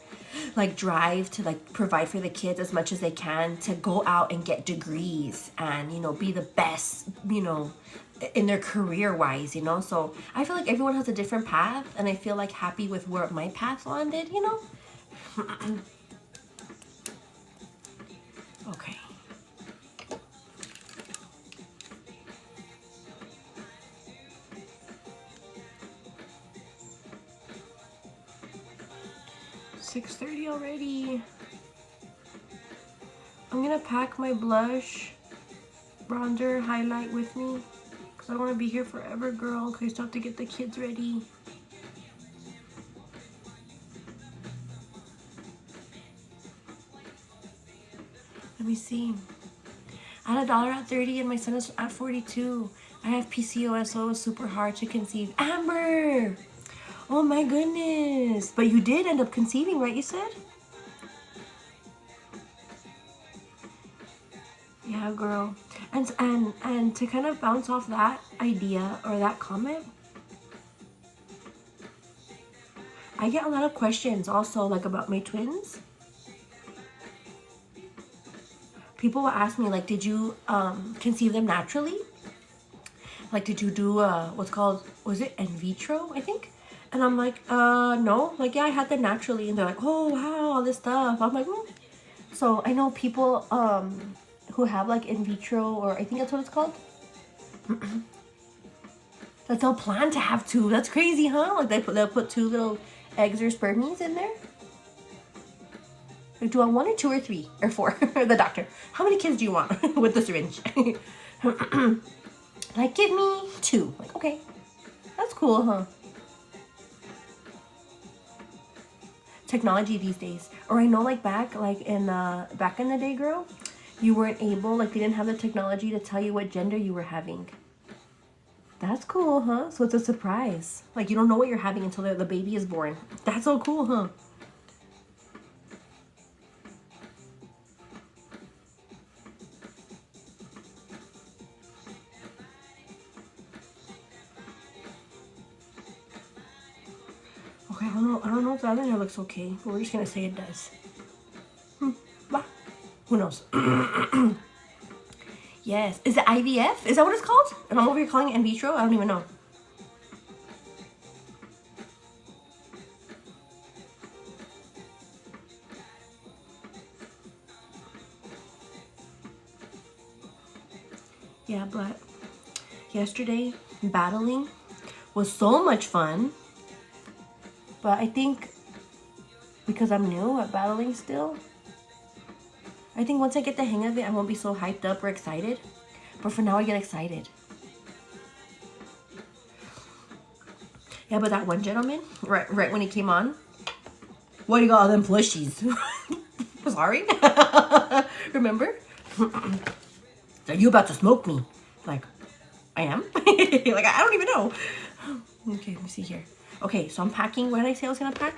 like drive to like provide for the kids as much as they can to go out and get degrees and, you know, be the best, you know, in their career wise, you know. So I feel like everyone has a different path, and I feel like happy with where my path landed, you know. Okay. $6:30 already. I'm gonna pack my blush, bronzer, highlight with me because I want to be here forever, girl, in case I have to get the kids ready. Let me see. I had a daughter at 30 and my son is at 42. I have PCOS, so it was super hard to conceive. Amber! Oh my goodness. But you did end up conceiving, right, you said? Yeah, girl. And to kind of bounce off that idea or that comment, I get a lot of questions also, like, about my twins. People will ask me, like, did you conceive them naturally? Like, did you do what's called, was it in vitro, I think? And I'm like, no. Like, yeah, I had them naturally. And they're like, oh, wow, all this stuff. I'm like, hmm. So I know people who have, like, in vitro, or I think that's what it's called. That they'll plan to have two. That's crazy, huh? Like, they'll put two little eggs or spermies in there. Like, do I want 1 or 2 or 3 or 4? The doctor. How many kids do you want with the syringe? Like, give me 2. Like, okay. That's cool, huh? Technology these days. Or I know, like, back in the day, girl, you weren't able, like, they didn't have the technology to tell you what gender you were having. That's cool, huh? So it's a surprise. Like, you don't know what you're having until the baby is born. That's so cool, huh? Okay, I don't know if the other hair looks okay, but we're just gonna say it does. Bah. Who knows? Yes. Is it IVF? Is that what it's called? And I'm over here calling it in vitro? I don't even know. Yeah, but yesterday, battling was so much fun. But I think because I'm new at battling still, I think once I get the hang of it, I won't be so hyped up or excited. But for now, I get excited. Yeah, but that one gentleman, right when he came on, what do you got all them plushies? Sorry. Remember? Are you about to smoke me? Like, I am? Like, I don't even know. Okay, let me see here. Okay, so I'm packing. What did I say I was gonna pack?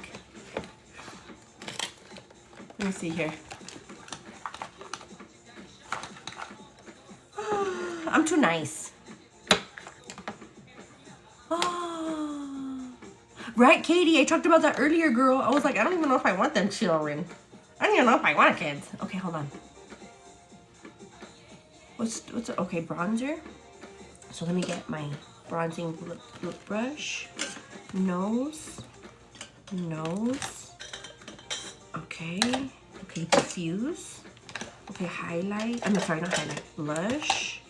Let me see here. I'm too nice. Oh. Right, Katie? I talked about that earlier, girl. I was like, I don't even know if I want them children. I don't even know if I want kids. Okay, hold on. What's okay, bronzer. So let me get my bronzing lip brush. Nose. Okay, diffuse. Okay, highlight. I'm sorry, not highlight. Blush.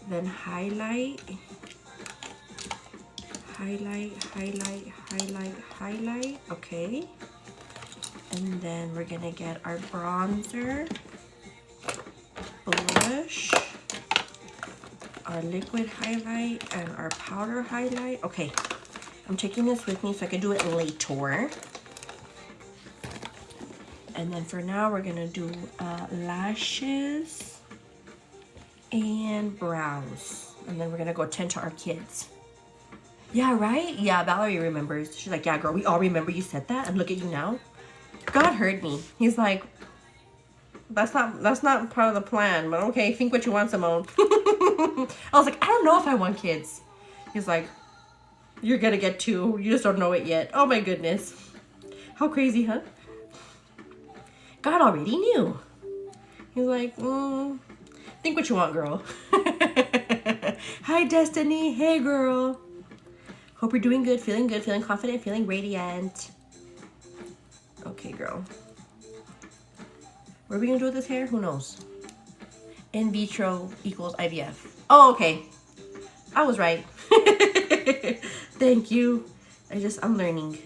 Then highlight. Okay. And then we're gonna get our bronzer, blush, our liquid highlight, and our powder highlight. Okay, I'm taking this with me so I can do it later. And then for now, we're gonna do lashes and brows. And then we're gonna go tend to our kids. Yeah, right? Yeah, Valerie remembers. She's like, yeah, girl, we all remember you said that. And look at you now. God heard me. He's like, that's not part of the plan, but okay, think what you want, Simone. I was like, I don't know if I want kids. He's like, you're gonna get 2. You just don't know it yet. Oh my goodness. How crazy, huh? God already knew. He's like, think what you want, girl. Hi, Destiny. Hey, girl. Hope you're doing good, feeling confident, feeling radiant. Okay, girl. What are we gonna do with this hair? Who knows? In vitro equals IVF. Oh, okay. I was right. Thank you. I'm learning.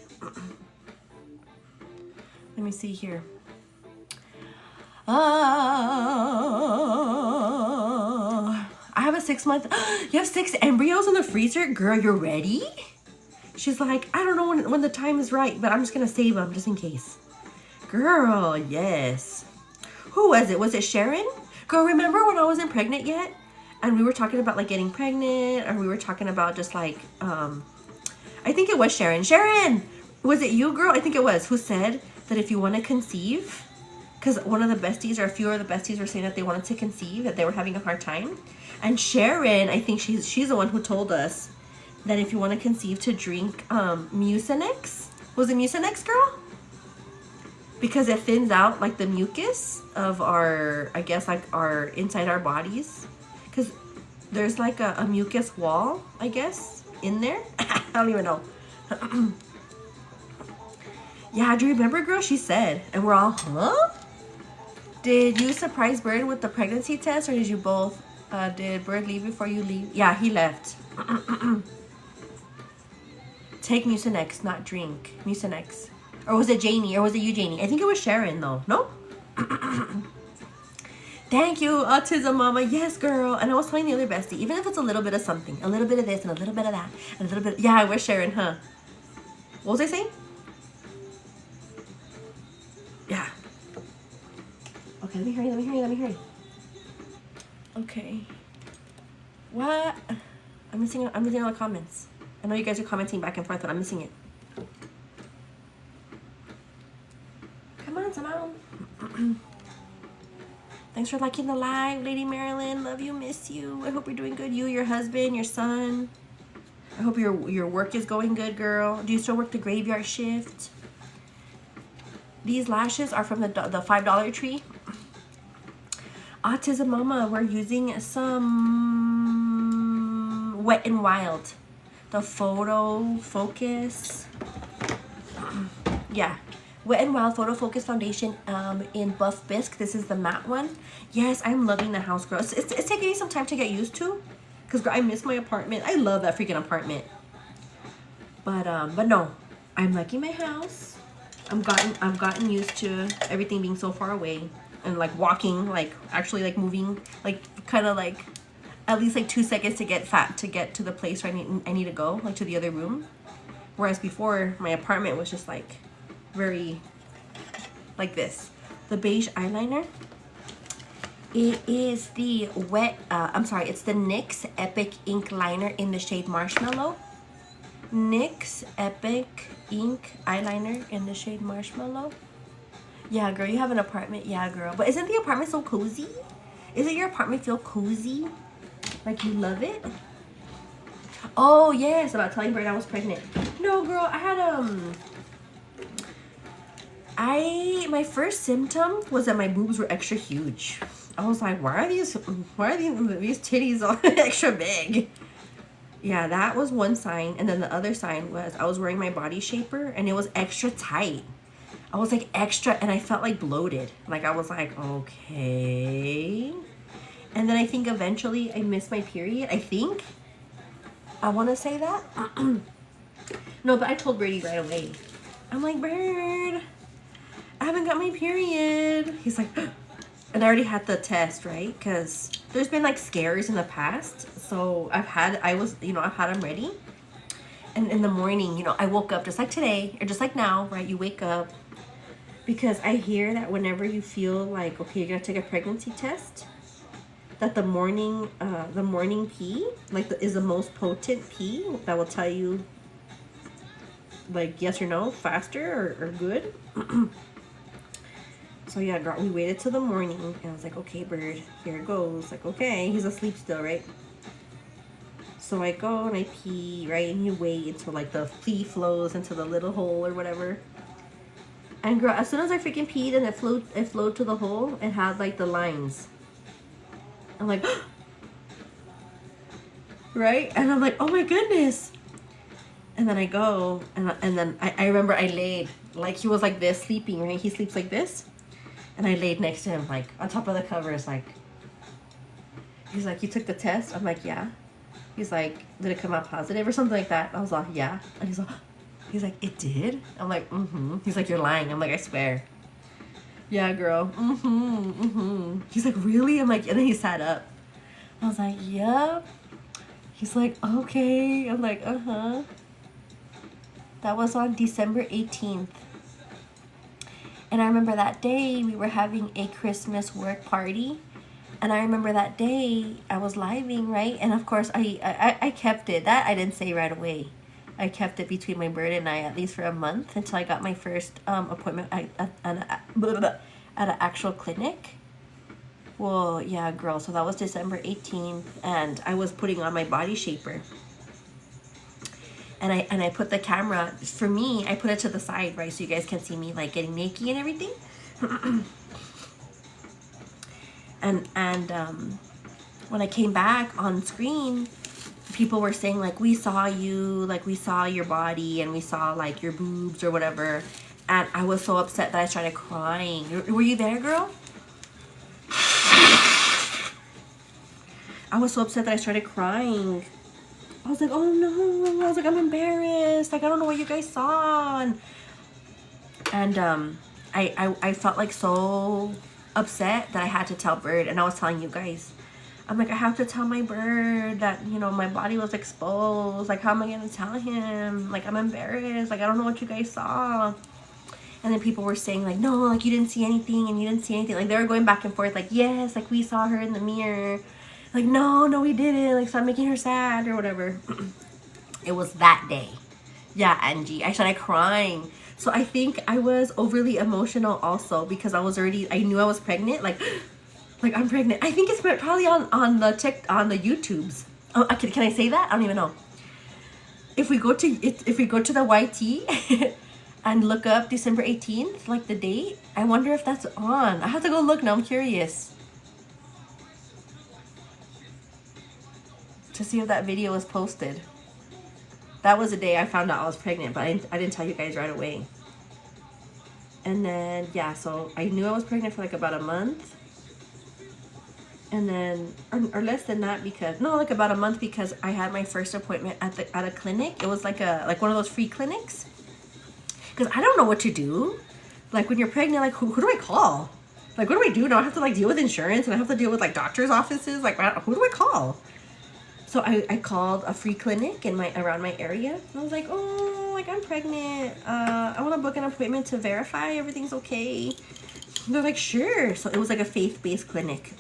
Let me see here. I have a 6-month. You have 6 embryos in the freezer? Girl, you're ready? She's like, I don't know when the time is right, but I'm just gonna save them just in case. Girl, yes. Who was it? Was it Sharon? Girl, remember when I wasn't pregnant yet? And we were talking about like getting pregnant, or we were talking about just like, I think it was Sharon. Sharon! Was it you, girl? I think it was. Who said that if you want to conceive, because one of the besties or a few of the besties were saying that they wanted to conceive, that they were having a hard time. And Sharon, I think she's the one who told us that if you want to conceive, to drink Mucinex. Was it Mucinex, girl? Because it thins out like the mucus of our, I guess, like our inside our bodies. Because there's like a mucus wall, I guess, in there. I don't even know. Yeah, do you remember, girl? She said, and we're all, huh? Did you surprise Bird with the pregnancy test, or did you both? Did Bird leave before you leave? Yeah, he left. Take Mucinex, not drink. Mucinex. Or was it Janie? Or was it you, Janie? I think it was Sharon, though. No? Thank you, Autism Mama. Yes, girl. And I was telling the other bestie, even if it's a little bit of something, a little bit of this and a little bit of that, and a little bit. Yeah, I was Sharon, huh? What was I saying? Yeah. Okay, let me hurry. Okay. What? I'm missing all the comments. I know you guys are commenting back and forth, but I'm missing it. Come on, Simone. Thanks for liking the live, Lady Marilyn. Love you, miss you. I hope you're doing good. You, your husband, your son. I hope your work is going good, girl. Do you still work the graveyard shift? These lashes are from the $5 tree. Autism Mama, we're using some Wet n Wild. The Photo Focus. Yeah. Wet n Wild Photo Focus Foundation in Buff Bisque. This is the matte one. Yes, I'm loving the house, girl. It's taking me some time to get used to. Because I miss my apartment. I love that freaking apartment. But no. I'm liking my house. I've gotten used to everything being so far away. And like walking, like actually like moving, like kind of like at least like 2 seconds to get to the place where I need to go, like to the other room. Whereas before, my apartment was just like very like this. The beige eyeliner. It is the it's the NYX Epic Ink Liner in the shade Marshmallow. NYX Epic Ink Eyeliner in the shade Marshmallow. Yeah, girl, you have an apartment. Yeah, girl. But isn't the apartment so cozy? Isn't your apartment feel cozy? Like you love it? Oh, yes. About telling Bird I was pregnant. No, girl. I had, my first symptom was that my boobs were extra huge. I was like, why are these titties all extra big? Yeah, that was one sign. And then the other sign was I was wearing my body shaper and it was extra tight. I was like extra, and I felt like bloated. Like I was like, okay. And then I think eventually I missed my period. I think. I want to say that. No, but I told Brady right away. I'm like, Bird, I haven't got my period. He's like, and I already had the test, right? Because there's been like scares in the past. So I've had them ready. And in the morning, I woke up just like today, or just like now, right? You wake up. Because I hear that whenever you feel like, okay, you're going to take a pregnancy test, that the morning pee, like, is the most potent pee that will tell you, like, yes or no, faster or good. So, yeah, girl, we waited till the morning, and I was like, okay, Bird, here it goes. Like, okay, he's asleep still, right? So I go and I pee, right? And you wait until, like, the pee flows into the little hole or whatever. And girl, as soon as I freaking peed and it flowed to the hole, it had like the lines. I'm like, right? And I'm like, oh my goodness. And then I go, and then I remember I laid, like he was like this, sleeping, right? He sleeps like this. And I laid next to him, like on top of the covers, like. He's like, you took the test? I'm like, yeah. He's like, did it come out positive or something like that? I was like, yeah. And he's like, it did? I'm like, mm-hmm. He's like, you're lying. I'm like, I swear. Yeah, girl. Mm-hmm, mm-hmm. He's like, really? I'm like, and then he sat up. I was like, yep. He's like, okay. I'm like, uh-huh. That was on December 18th. And I remember that day we were having a Christmas work party. And I remember that day I was living, right? And of course I kept it. That I didn't say right away. I kept it between my bird and I at least for a month until I got my first appointment at an actual clinic. Well, yeah, girl. So that was December 18th, and I was putting on my body shaper. And I put the camera, for me, I put it to the side, right? So you guys can see me like getting naked and everything. and when I came back on screen, people were saying like, we saw you, like we saw your body and we saw like your boobs or whatever. And I was so upset that I started crying. Were you there, girl? I was so upset that I started crying. I was like, oh no. I was like, I'm embarrassed. Like, I don't know what you guys saw. And I felt like so upset that I had to tell Bird. And I was telling you guys, I'm like, I have to tell my bird that, you know, my body was exposed. Like, how am I going to tell him? Like, I'm embarrassed. Like, I don't know what you guys saw. And then people were saying, like, no, like, you didn't see anything and you didn't see anything. Like, they were going back and forth, like, yes, like, we saw her in the mirror. Like, no, we didn't. Like, stop making her sad or whatever. It was that day. Yeah, Angie. I started crying. So I think I was overly emotional also because I knew I was pregnant. Like I'm pregnant. I think it's probably on the YouTubes. Oh, okay, can I say that? I don't even know. If we go to the YT and look up December 18th, like the date, I wonder if that's on. I have to go look now. I'm curious to see if that video was posted. That was the day I found out I was pregnant, but I didn't tell you guys right away. And then, yeah, so I knew I was pregnant for like about a month. And then, or less than that because, no, like about a month because I had my first appointment at a clinic. It was like one of those free clinics. Because I don't know what to do. Like when you're pregnant, like who do I call? Like what do I do? Now I have to like deal with insurance and I have to deal with like doctor's offices. Like who do I call? So I called a free clinic around my area. And I was like, oh, like I'm pregnant. I want to book an appointment to verify everything's okay. And they're like, sure. So it was like a faith-based clinic.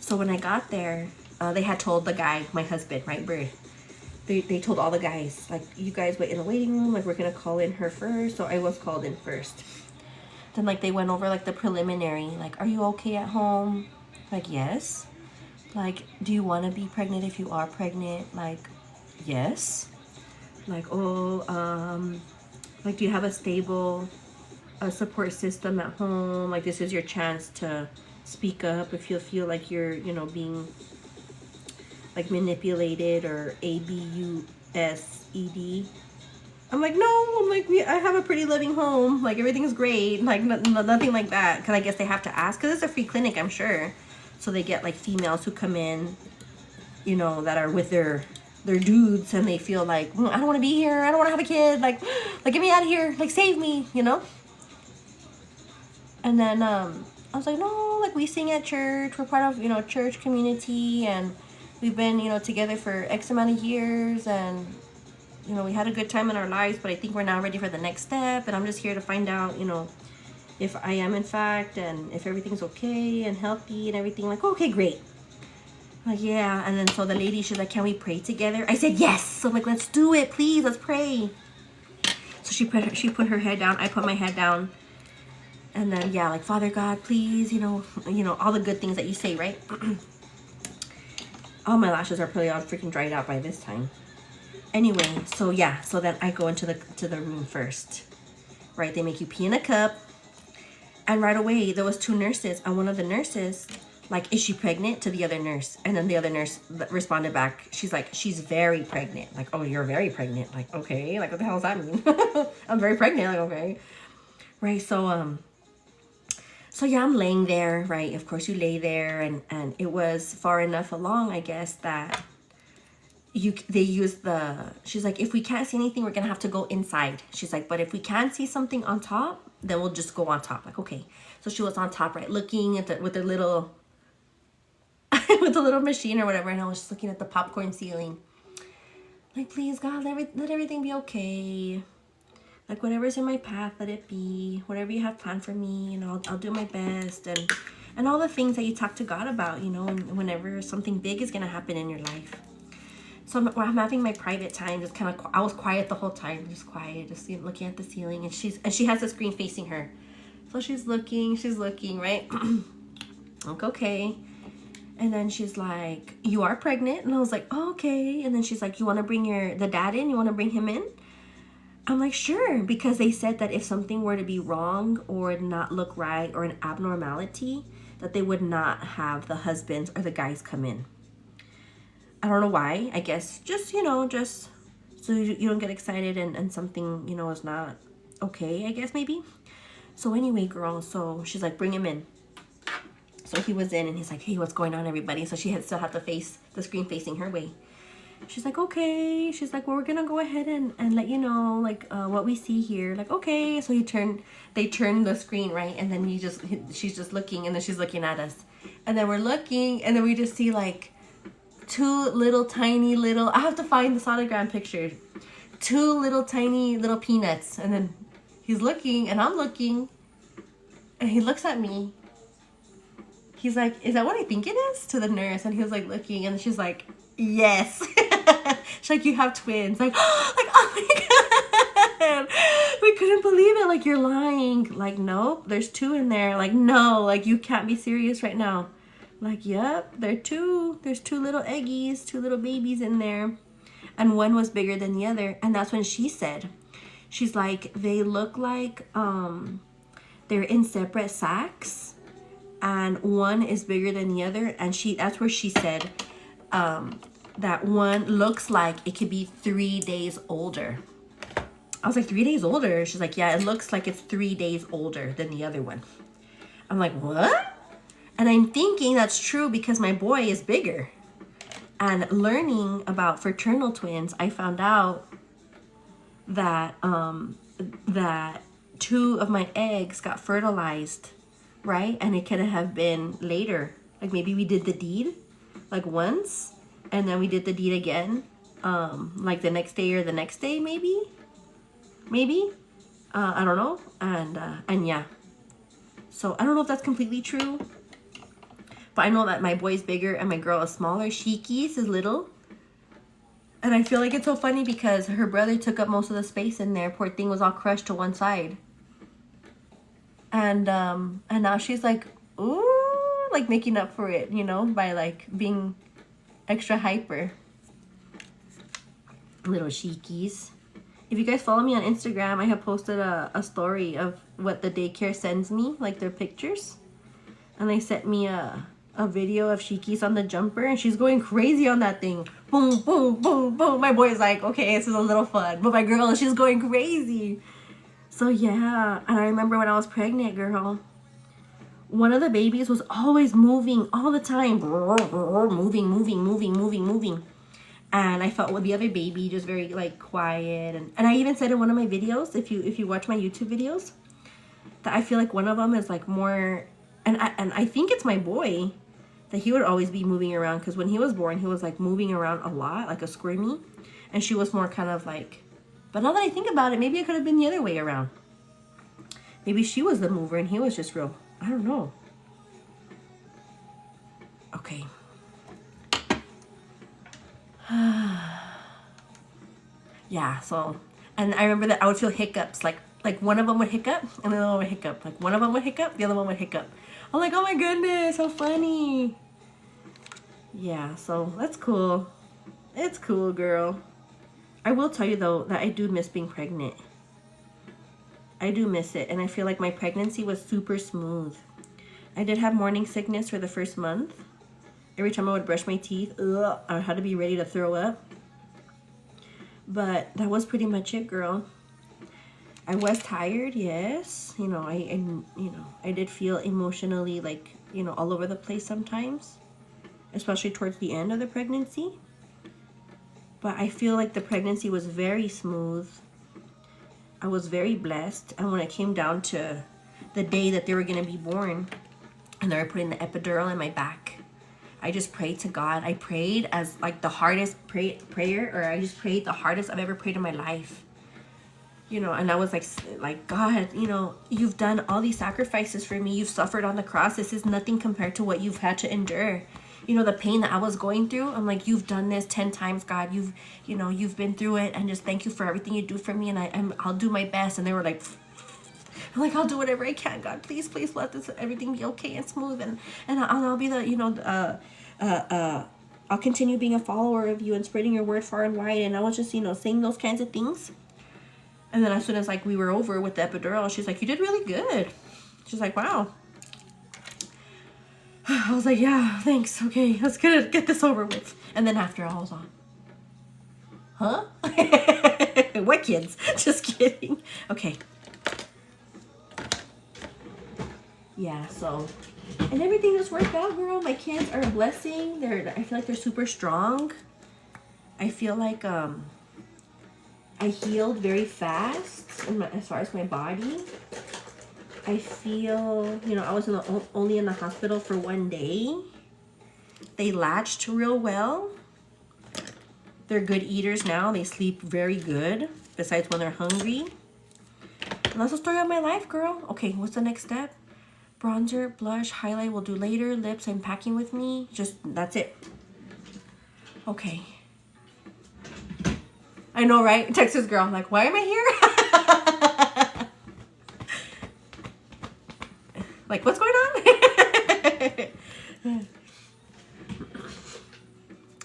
So when I got there, they had told the guy, my husband, right, Bird. They told all the guys, like, you guys wait in the waiting room. Like, we're going to call in her first. So I was called in first. Then, like, they went over, like, the preliminary. Like, are you okay at home? Like, yes. Like, do you want to be pregnant if you are pregnant? Like, yes. Like, oh, like, do you have a stable support system at home? Like, this is your chance to speak up if you feel like you're, you know, being like manipulated or abused. I'm like, no, I'm like, I have a pretty loving home. Like, everything's great. Like, nothing like that. Because I guess they have to ask. Because it's a free clinic, I'm sure. So they get, like, females who come in, you know, that are with their dudes. And they feel like, I don't want to be here. I don't want to have a kid. Like, get me out of here. Like, save me, you know. And then I was like, no, like, we sing at church. We're part of, you know, church community. And we've been, you know, together for X amount of years. And, you know, we had a good time in our lives. But I think we're now ready for the next step. And I'm just here to find out, you know, if I am in fact, and if everything's okay and healthy and everything. Like, okay, great. Like, yeah. And then so the lady, she's like, can we pray together? I said, yes. So I'm like, let's do it, please. Let's pray. So she put her head down. I put my head down. And then, yeah, like, Father God, please, you know, all the good things that you say, right? All my lashes are probably all freaking dried out by this time. Anyway, so yeah, so then I go into the room first, right? They make you pee in a cup. And right away, there was 2 nurses. And one of the nurses, like, is she pregnant? To the other nurse. And then the other nurse responded back. She's like, she's very pregnant. Like, oh, you're very pregnant. Like, okay. Like, what the hell does that mean? I'm very pregnant. Like, okay. Right, so yeah, I'm laying there, right? Of course, you lay there. And it was far enough along, I guess, that they used she's like, if we can't see anything, we're going to have to go inside. She's like, but if we can see something on top, then we'll just go on top. Like, okay. So she was on top, right? Looking at with the little, with the little machine or whatever. And I was just looking at the popcorn ceiling. Like, please, God, let everything be okay. Like, whatever's in my path, let it be. Whatever you have planned for me, you know, I'll do my best. And all the things that you talk to God about, you know, whenever something big is going to happen in your life. So I'm having my private time, just kind of, I was quiet the whole time, just quiet, just looking at the ceiling. And she has the screen facing her. So she's looking, right? Like, okay. And then she's like, you are pregnant? And I was like, oh, okay. And then she's like, you want to bring the dad in? You want to bring him in? I'm like, sure. Because they said that if something were to be wrong or not look right or an abnormality, that they would not have the husbands or the guys come in. I don't know why. I guess just, you know, just so you don't get excited and something, you know, is not okay, I guess, maybe. So anyway, girl, so she's like, bring him in. So he was in and he's like, hey, what's going on, everybody? So she still had the screen facing her way. She's like, okay. She's like, well, we're gonna go ahead and let you know, like, what we see here. Like, okay. So they turned the screen, right? And then she's just looking, and then she's looking at us. And then we're looking, and then we just see, like, two little tiny little, I have to find the sonogram picture. Two little tiny little peanuts. And then he's looking, and I'm looking, and he looks at me. He's like, is that what I think it is? To the nurse. And he was like looking, and she's like, yes. She's like, you have twins. Like, oh my God. We couldn't believe it. Like, you're lying. Like, nope, there's two in there. Like, no, like, you can't be serious right now. Like, yep, there's two little eggies, two little babies in there. And one was bigger than the other. And that's when she said, she's like, they look like they're in separate sacks. And one is bigger than the other. And that's where she said, that one looks like it could be 3 days older. I was like, 3 days older? She's like, yeah, it looks like it's 3 days older than the other one. I'm like, what? And I'm thinking that's true because my boy is bigger. And learning about fraternal twins, I found out that that 2 of my eggs got fertilized, right? And it could have been later. Like, maybe we did the deed like once, and then we did the deed again, like the next day or the next day, maybe. I don't know. And yeah. So I don't know if that's completely true, but I know that my boy's bigger and my girl is smaller. Shiki's is little. And I feel like it's so funny because her brother took up most of the space in there. Poor thing was all crushed to one side. And now she's like, ooh, like making up for it, you know, by like being extra hyper. Little Shiki's. If you guys follow me on Instagram, I have posted a story of what the daycare sends me, like their pictures. And they sent me a video of Shiki's on the jumper, and she's going crazy on that thing. Boom, boom, boom, boom. My boy's like, okay, this is a little fun. But my girl, she's going crazy. So yeah, and I remember when I was pregnant, girl, one of the babies was always moving all the time. Moving. And I felt with the other baby just very like quiet. And I even said in one of my videos, if you watch my YouTube videos, that I feel like one of them is like more, and I think it's my boy, that he would always be moving around, because when he was born, he was like moving around a lot, like a squirmy, and she was more kind of like, but now that I think about it, maybe it could have been the other way around. Maybe she was the mover and he was just real, I don't know. Okay. Yeah, so, and I remember that I would feel hiccups, like one of them would hiccup and the other one would hiccup. Like one of them would hiccup, the other one would hiccup. I'm like, oh my goodness, how funny. Yeah, so that's cool. It's cool, girl. I will tell you though that I do miss being pregnant. I do miss it, and I feel like my pregnancy was super smooth. I did have morning sickness for the first month. Every time I would brush my teeth, I had to be ready to throw up. But that was pretty much it, girl. I was tired, yes. You know, I did feel emotionally like, you know, all over the place sometimes, especially towards the end of the pregnancy. But I feel like the pregnancy was very smooth. I was very blessed. And when it came down to the day that they were going to be born and they were putting the epidural in my back, I just prayed to God. I prayed as like the hardest prayer, or I just prayed the hardest I've ever prayed in my life. You know, and I was like, God, you know, you've done all these sacrifices for me. You've suffered on the cross. This is nothing compared to what you've had to endure. You know, the pain that I was going through. I'm like, you've done this 10 times, God. You've been through it, and just thank you for everything you do for me. And I'll do my best. And they were like, I'm like, I'll do whatever I can, God. Please, please let this everything be okay and smooth. And I'll be the, you know, I'll continue being a follower of you and spreading your word far and wide. And I was just, you know, saying those kinds of things. And then as soon as like we were over with the epidural, she's like, you did really good. She's like, wow. I was like, yeah, thanks. Okay, let's get this over with. And then after I was on. Huh? What kids? Just kidding. Okay. Yeah, so. And everything just worked out, girl. My kids are a blessing. I feel like they're super strong. I feel like I healed very fast as far as my body. I feel, you know, I was only in the hospital for 1 day. They latched real well. They're good eaters now. They sleep very good, besides when they're hungry. And that's the story of my life, girl. Okay, what's the next step? Bronzer, blush, highlight we'll do later. Lips, I'm packing with me. Just, that's it. Okay. I know, right? Texas girl. I'm like, why am I here? Like, what's going on?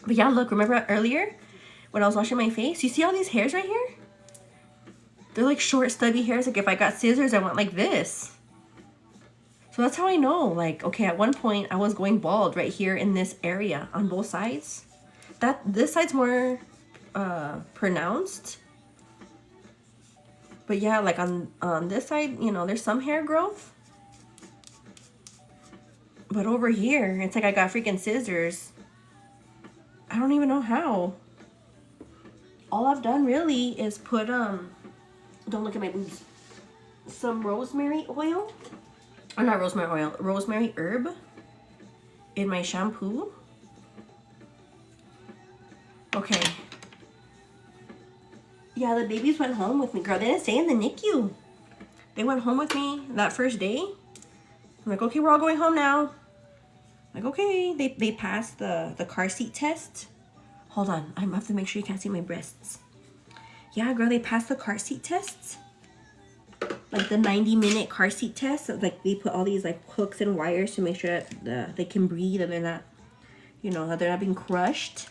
But yeah, look, remember earlier when I was washing my face? You see all these hairs right here? They're like short, stubby hairs. Like if I got scissors, I went like this. So that's how I know. Like, okay, at one point I was going bald right here in this area on both sides. This side's more pronounced. But yeah, like on this side, you know, there's some hair growth. But over here, it's like I got freaking scissors. I don't even know how. All I've done really is put, don't look at my boobs. Some rosemary oil. Or not rosemary oil, rosemary herb in my shampoo. Okay. Yeah, the babies went home with me, girl. They didn't stay in the NICU. They went home with me that first day. I'm like, okay, we're all going home now. Like, okay, they passed the car seat test. Hold on, I have to make sure you can't see my breasts. Yeah, girl, they passed the car seat tests. Like the 90-minute car seat test. Like they put all these like hooks and wires to make sure that they can breathe and they're not, you know, that they're not being crushed.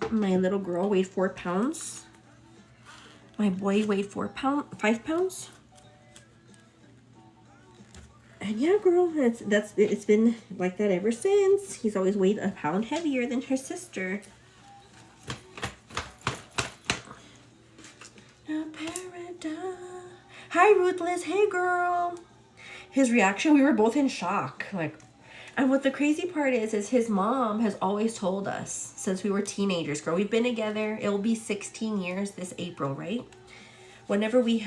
My little girl weighed 4 pounds. My boy weighed 5 pounds. And yeah, girl, it's been like that ever since. He's always weighed a pound heavier than her sister. Hi, Ruthless. Hey, girl. His reaction, we were both in shock. Like, and what the crazy part is his mom has always told us since we were teenagers, girl. We've been together. It will be 16 years this April, right? Whenever we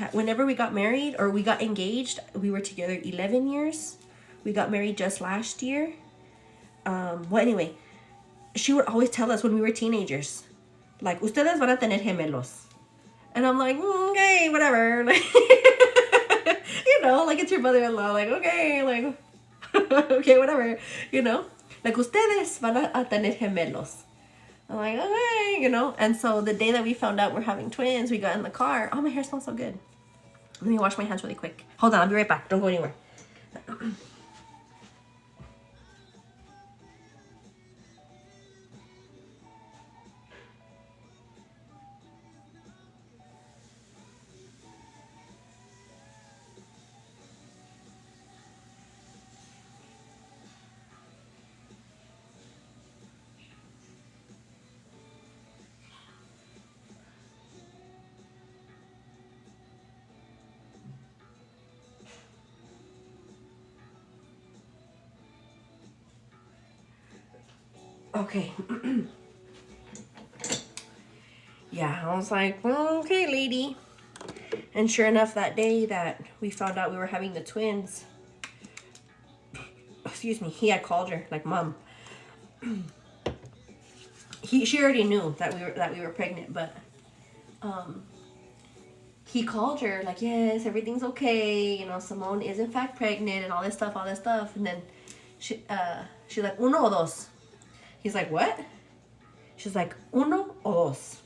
got married or we got engaged, we were together 11 years. We got married just last year. Well, anyway, she would always tell us when we were teenagers, like, ustedes van a tener gemelos. And I'm like, okay, whatever. Like, you know, like it's your mother-in-law. Like, okay, like, okay, whatever. You know, like, ustedes van a tener gemelos. I'm like, okay, you know. And so the day that we found out we're having twins, we got in the car. Oh, my hair smells so good. Let me wash my hands really quick. Hold on, I'll be right back. Don't go anywhere. Okay. Yeah, I was like, well, okay, lady. And sure enough, that day that we found out we were having the twins, excuse me, he had called her, like, Mom. She already knew that we were pregnant, but he called her like, yes, everything's okay. You know, Simone is in fact pregnant and all this stuff. And then she's like, uno o dos. He's like, what? She's like, uno o dos.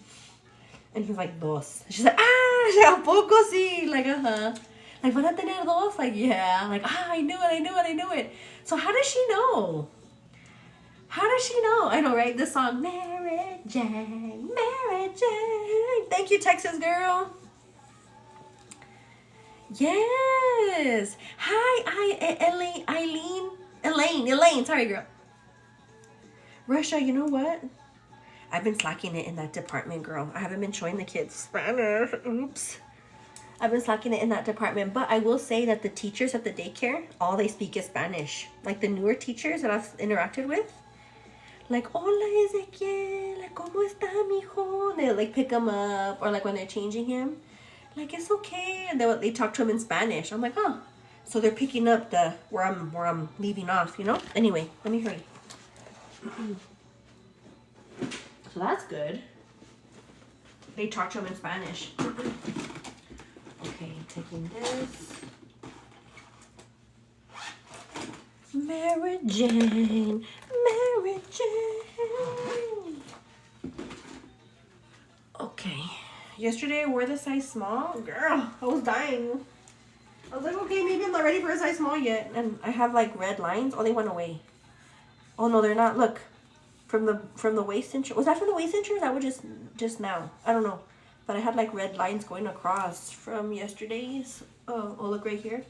And he's like, dos. She's like, ¿a poco sí? Like, Like, ¿van a tener dos? Like, yeah. Like, I knew it. So how does she know? I know, right? The song, Mary Jane. Thank you, Texas girl. Yes. Hi, Elaine. Sorry, girl. Russia, you know what? I've been slacking it in that department, girl. I haven't been showing the kids Spanish. Oops. I've been slacking it in that department. But I will say that the teachers at the daycare, all they speak is Spanish. Like the newer teachers that I've interacted with. Like, hola, Ezequiel. Like, ¿cómo está, mijo? They like pick him up. Or like when they're changing him. Like, it's okay. And they talk to him in Spanish. I'm like, oh. So they're picking up the where I'm leaving off, you know? Anyway, let me hurry. So that's good. They talk to him in Spanish. Okay, taking this. Mary Jane. Okay. Yesterday I wore the size small. Girl, I was dying. I was like, okay, maybe I'm not ready for a size small yet. And I have like red lines. Oh, they went away. Oh no, they're not. Look. From the waist cincher. Was that from the waist cincher? That was just now. I don't know. But I had like red lines going across from yesterday's. Oh, look right here.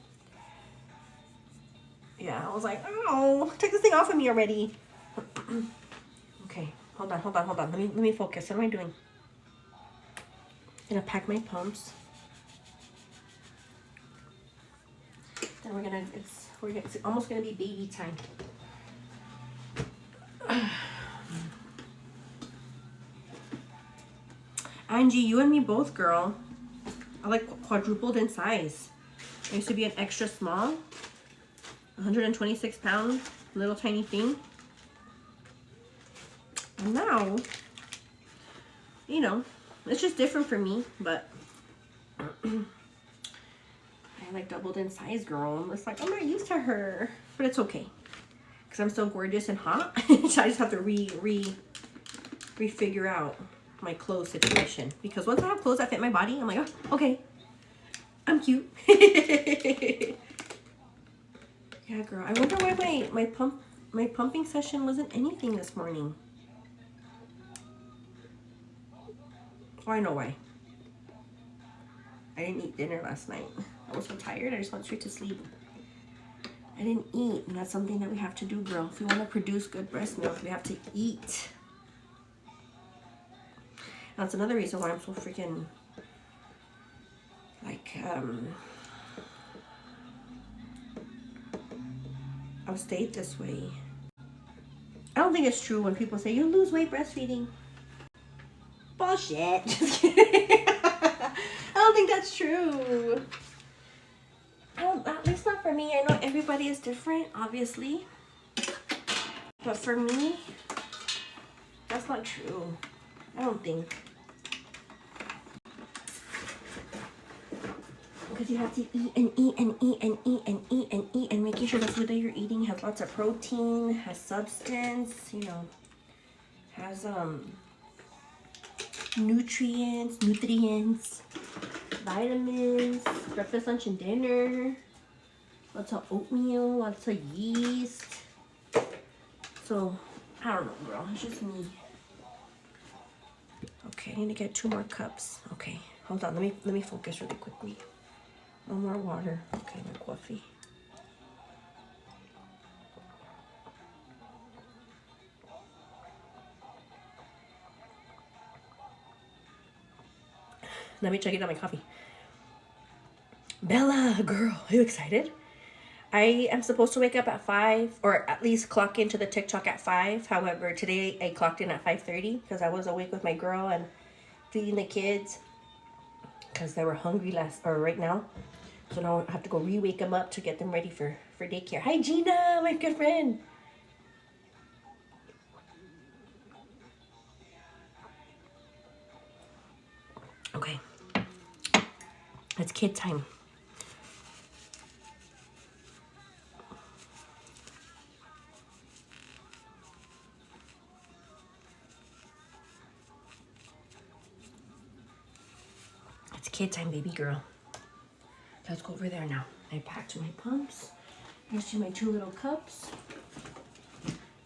Yeah, I was like, oh, take this thing off of me already. Okay, hold on. Let me focus. What am I doing? Gonna pack my pumps. Then it's almost gonna be baby time. Angie, you and me both, girl. I like quadrupled in size. I used to be an extra small, 126 pounds, little tiny thing. And now, you know, it's just different for me, but I like doubled in size, girl. It's like, I'm not used to her, but it's okay. Because I'm still gorgeous and hot. So I just have to refigure out my clothes situation. Because once I have clothes that fit my body, I'm like, oh, okay, I'm cute. Yeah, girl. I wonder why my pumping session wasn't anything this morning. Oh, I know why. I didn't eat dinner last night. I was so tired. I just went straight to sleep. I didn't eat, and that's something that we have to do, girl. If we want to produce good breast milk, we have to eat. That's another reason why I'm so freaking, like, I've stayed this way. I don't think it's true when people say, you lose weight breastfeeding. Bullshit. Just kidding. I don't think that's true. At least not for me. I know everybody is different, obviously. But for me, that's not true. I don't think. Because you have to eat and eat and eat and eat and eat and eat and making sure the food that you're eating has lots of protein, has substance, you know, has nutrients, vitamins, breakfast, lunch, and dinner, lots of oatmeal, lots of yeast. So, I don't know, girl. It's just me. Okay, I need to get 2 more cups. Okay, hold on. Let me focus really quickly. No more water. Okay, my coffee. Let me check it out my coffee. Bella, girl, are you excited? I am supposed to wake up at 5, or at least clock into the TikTok at 5. However, today I clocked in at 5:30 because I was awake with my girl and feeding the kids because they were hungry right now. So now I have to go re-wake them up to get them ready for daycare. Hi, Gina, my good friend. Okay. It's kid time. It's kid time, baby girl. Let's go over there now. I packed my pumps. Here's my 2 little cups.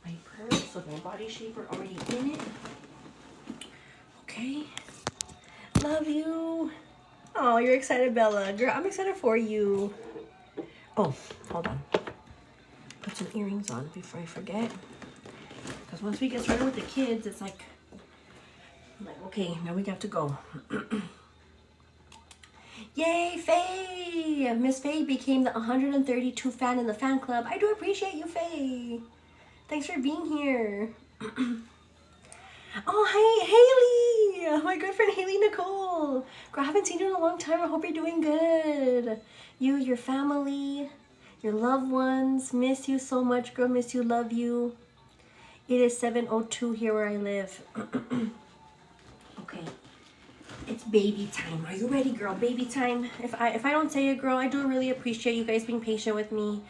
My purse with my body shaper already in it. Okay. Love you. Oh, you're excited, Bella. Girl, I'm excited for you. Oh, hold on. Put some earrings on before I forget. Because once we get started with the kids, it's like, okay, now we got to go. Yay, Faye! Miss Faye became the 132 fan in the fan club. I do appreciate you, Faye. Thanks for being here. Oh, hey, Haley! My good friend Haley Nicole. Girl, I haven't seen you in a long time. I hope you're doing good. You, your family, your loved ones. Miss you so much, girl. Miss you, love you. It is 7:02 here where I live. Okay. It's baby time. Are you ready, girl? Baby time. If I don't say it, girl, I do really appreciate you guys being patient with me.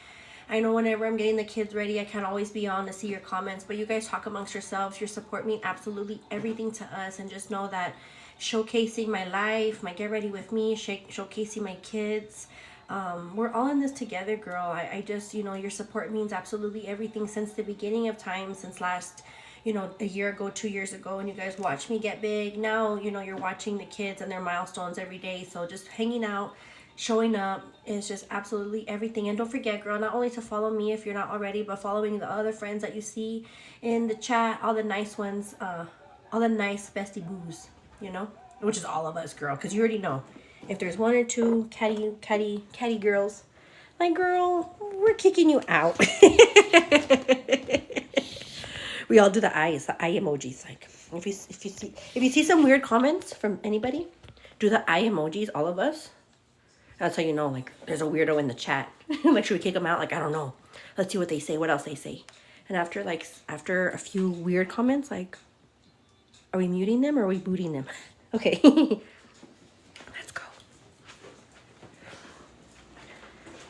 I know whenever I'm getting the kids ready, I can't always be on to see your comments, but you guys talk amongst yourselves. Your support means absolutely everything to us, and just know that showcasing my life, my get ready with me, showcasing my kids, we're all in this together, girl. I just, you know, your support means absolutely everything since the beginning of time, since last, you know, a year ago, 2 years ago, and you guys watched me get big. Now, you know, you're watching the kids and their milestones every day. So just hanging out, showing up is just absolutely everything. And don't forget, girl, not only to follow me if you're not already, but following the other friends that you see in the chat, all the nice ones, all the nice bestie boos, you know, which is all of us, girl, because you already know. If there's 1 or 2 catty girls, like, girl, we're kicking you out. We all do the eye emojis. Like, if you see some weird comments from anybody, do the eye emojis, all of us. That's how you know, like, there's a weirdo in the chat. Like, should we kick them out? Like, I don't know. Let's see what they say, what else they say. And after a few weird comments, like, are we muting them or are we booting them? Okay. Let's go.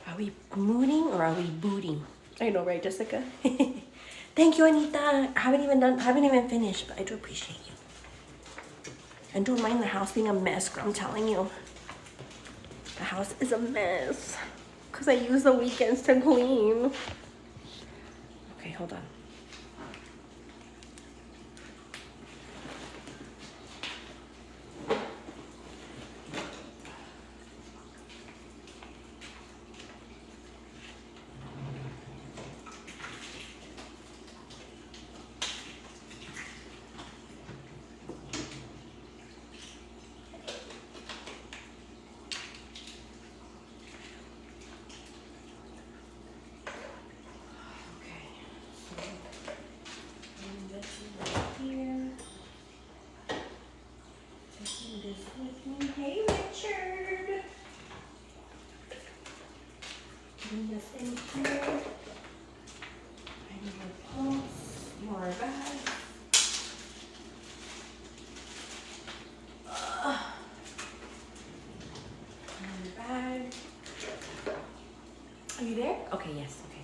Are we mooting or are we booting? I know, right, Jessica? Thank you, Anita. I haven't even finished, but I do appreciate you. And don't mind the house being a mess, girl, I'm telling you. The house is a mess. Because I use the weekends to clean. Okay, hold on. Hey, Richard. Bring this in here. I need more pumps, more bags. Another bag. Are you there? Okay, yes. Okay.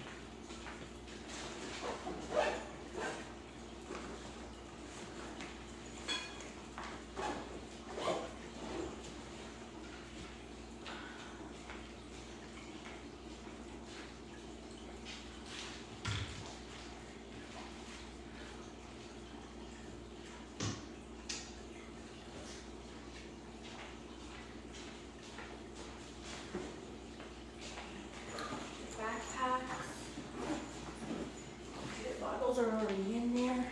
Are already in there.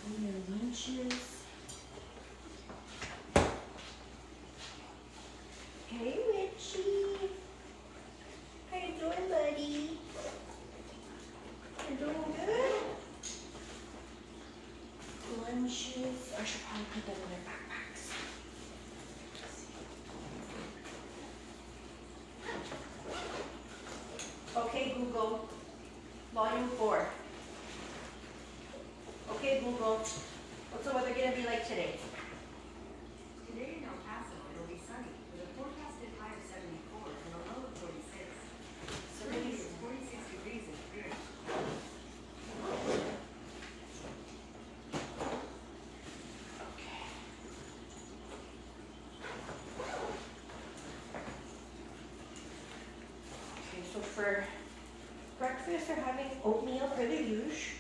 And their lunches. Hey, Richie. How you doing, buddy? You doing good? Lunches. I should probably put them in their backpacks. Okay, Google, volume 4. Okay, Google, what's the weather gonna be like today? for breakfast, they're having oatmeal per the usual.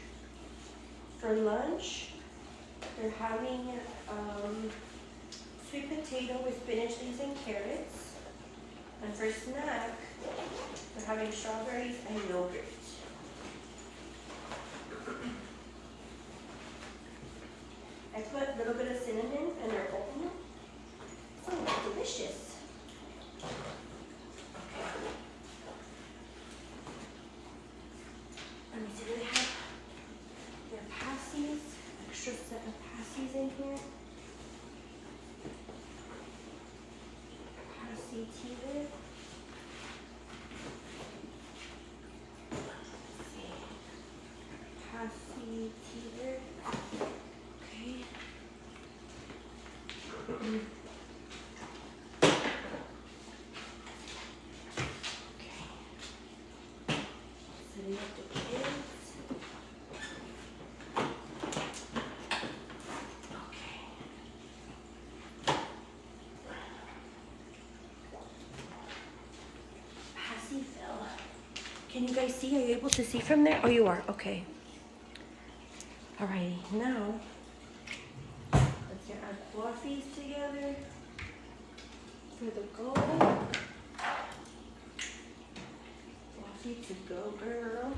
For lunch, they're having sweet potato with spinach leaves and carrots. And for snack, they're having strawberries and yogurt. I put a little bit of cinnamon in their oatmeal. Oh, delicious. Okay. Let me see, do they have their pasties? Extra set of pasties in here. Pasty tea lid. Let's see. Pasty tea lid. Okay. Setting up the kids. Okay. Passy Phil. Can you guys see? Are you able to see from there? Oh, you are. Okay. Alrighty. Now, let's get our fluffies together for the go. Fluffy to go, girl.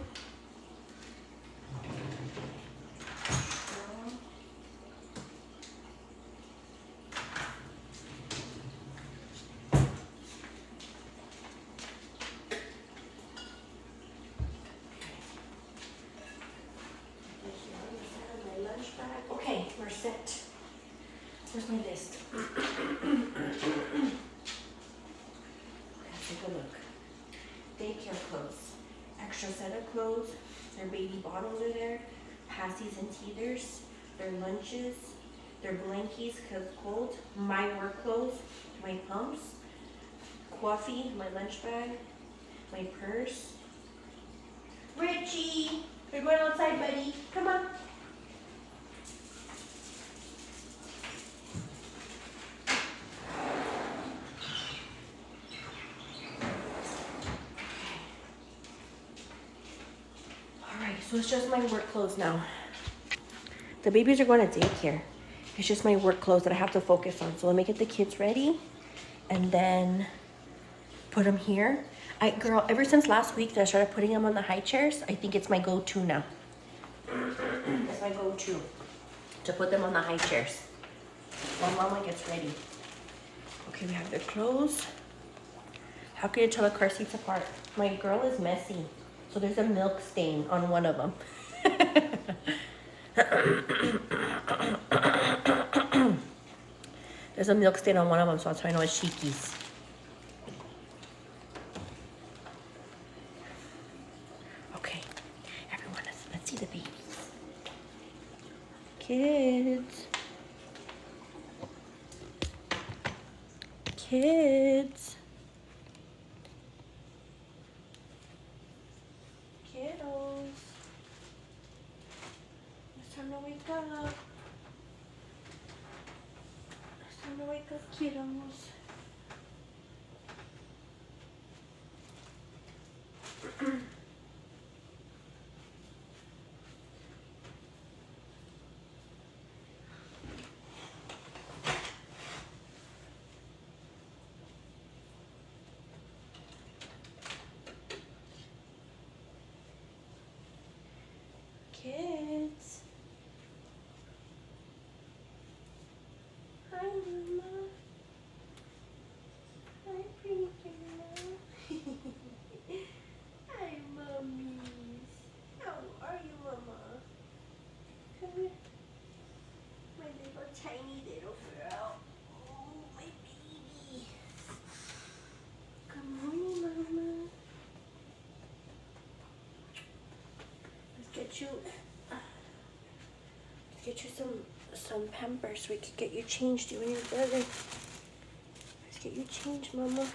Okay, we're set. Where's my list? Let's take a look. Daycare clothes. Extra set of clothes. Their baby bottles are there. Passies and teethers. Their lunches. Their blankies because cold. My work clothes. My pumps. Coffee. My lunch bag. My purse. Richie! We're going outside, buddy. Come on. So it's just my work clothes now. The babies are going to daycare. It's just my work clothes that I have to focus on. So let me get the kids ready and then put them here. Girl, ever since last week that I started putting them on the high chairs, I think it's my go-to now. It's my go-to to put them on the high chairs while Mama gets ready. Okay, we have their clothes. How can you tell the car seats apart? My girl is messy. So there's a milk stain on one of them. There's a milk stain on one of them, so that's how I know it's Shiki's. Okay, everyone, let's see the babies. Kids. Kids. Kiddos. It's time to wake up. It's time to wake up, kiddos. Kids. Hi, Mama. Hi, pretty girl. Hi, Mommies. How are you, Mama? Come here. My little tiny little girl. Oh, my baby. Good morning, Mama. Let's get you some Pampers so we can get you changed, you and your brother. Let's get you changed, Mama.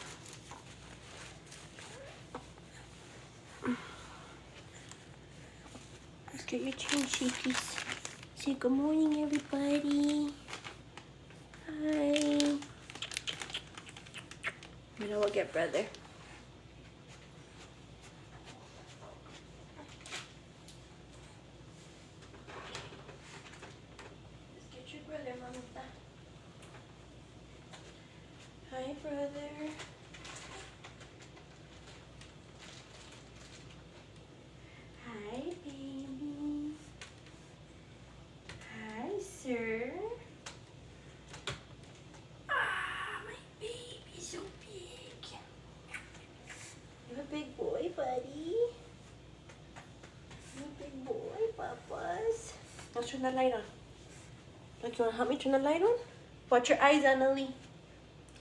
Let's get you changed, sheepies. Say good morning, everybody. Hi. You know, we'll get brother. mamita. Hi, brother. Hi, baby. Hi, sir. Ah, my baby's so big. You're a big boy, buddy. You're a big boy, papas. Let's turn the light on. Look, you want to help me turn the light on? Watch your eyes, Annalie.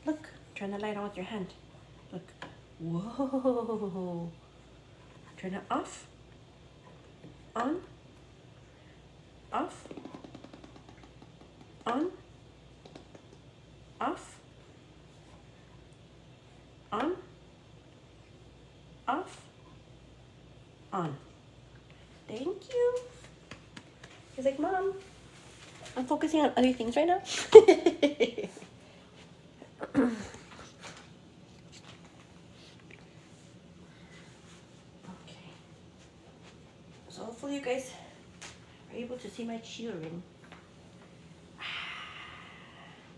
Look, turn the light on with your hand. Look. Whoa. Turn it off. On. Off. On. Off. On. Off. On. Thank you. He's like, Mom, I'm focusing on other things right now. Okay. So hopefully you guys are able to see my children.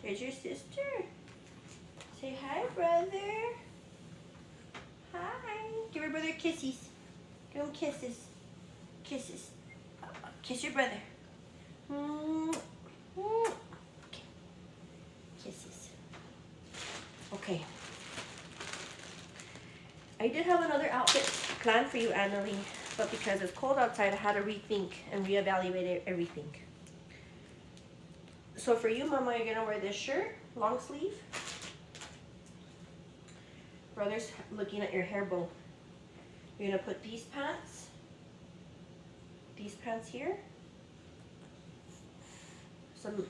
There's your sister. Say hi, brother. Hi. Give your brother kisses. Give him kisses. Kisses. Kiss your brother. Okay. Kisses. Okay. I did have another outfit planned for you, Annalie, but because it's cold outside, I had to rethink and reevaluate everything. So for you, Mama, you're gonna wear this shirt, long sleeve. Brother's looking at your hair bow. You're gonna put these pants here, some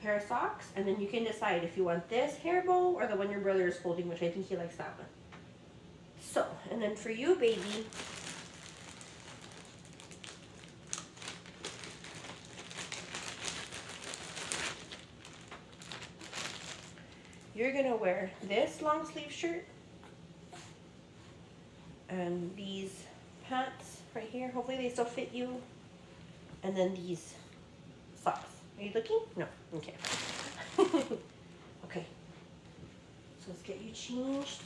pair of socks, and then you can decide if you want this hair bow or the one your brother is holding, which I think he likes that one. So, and then for you, baby, you're gonna wear this long sleeve shirt and these pants right here. Hopefully they still fit you. And then these socks. Are you looking? No. Okay. Okay. So let's get you changed.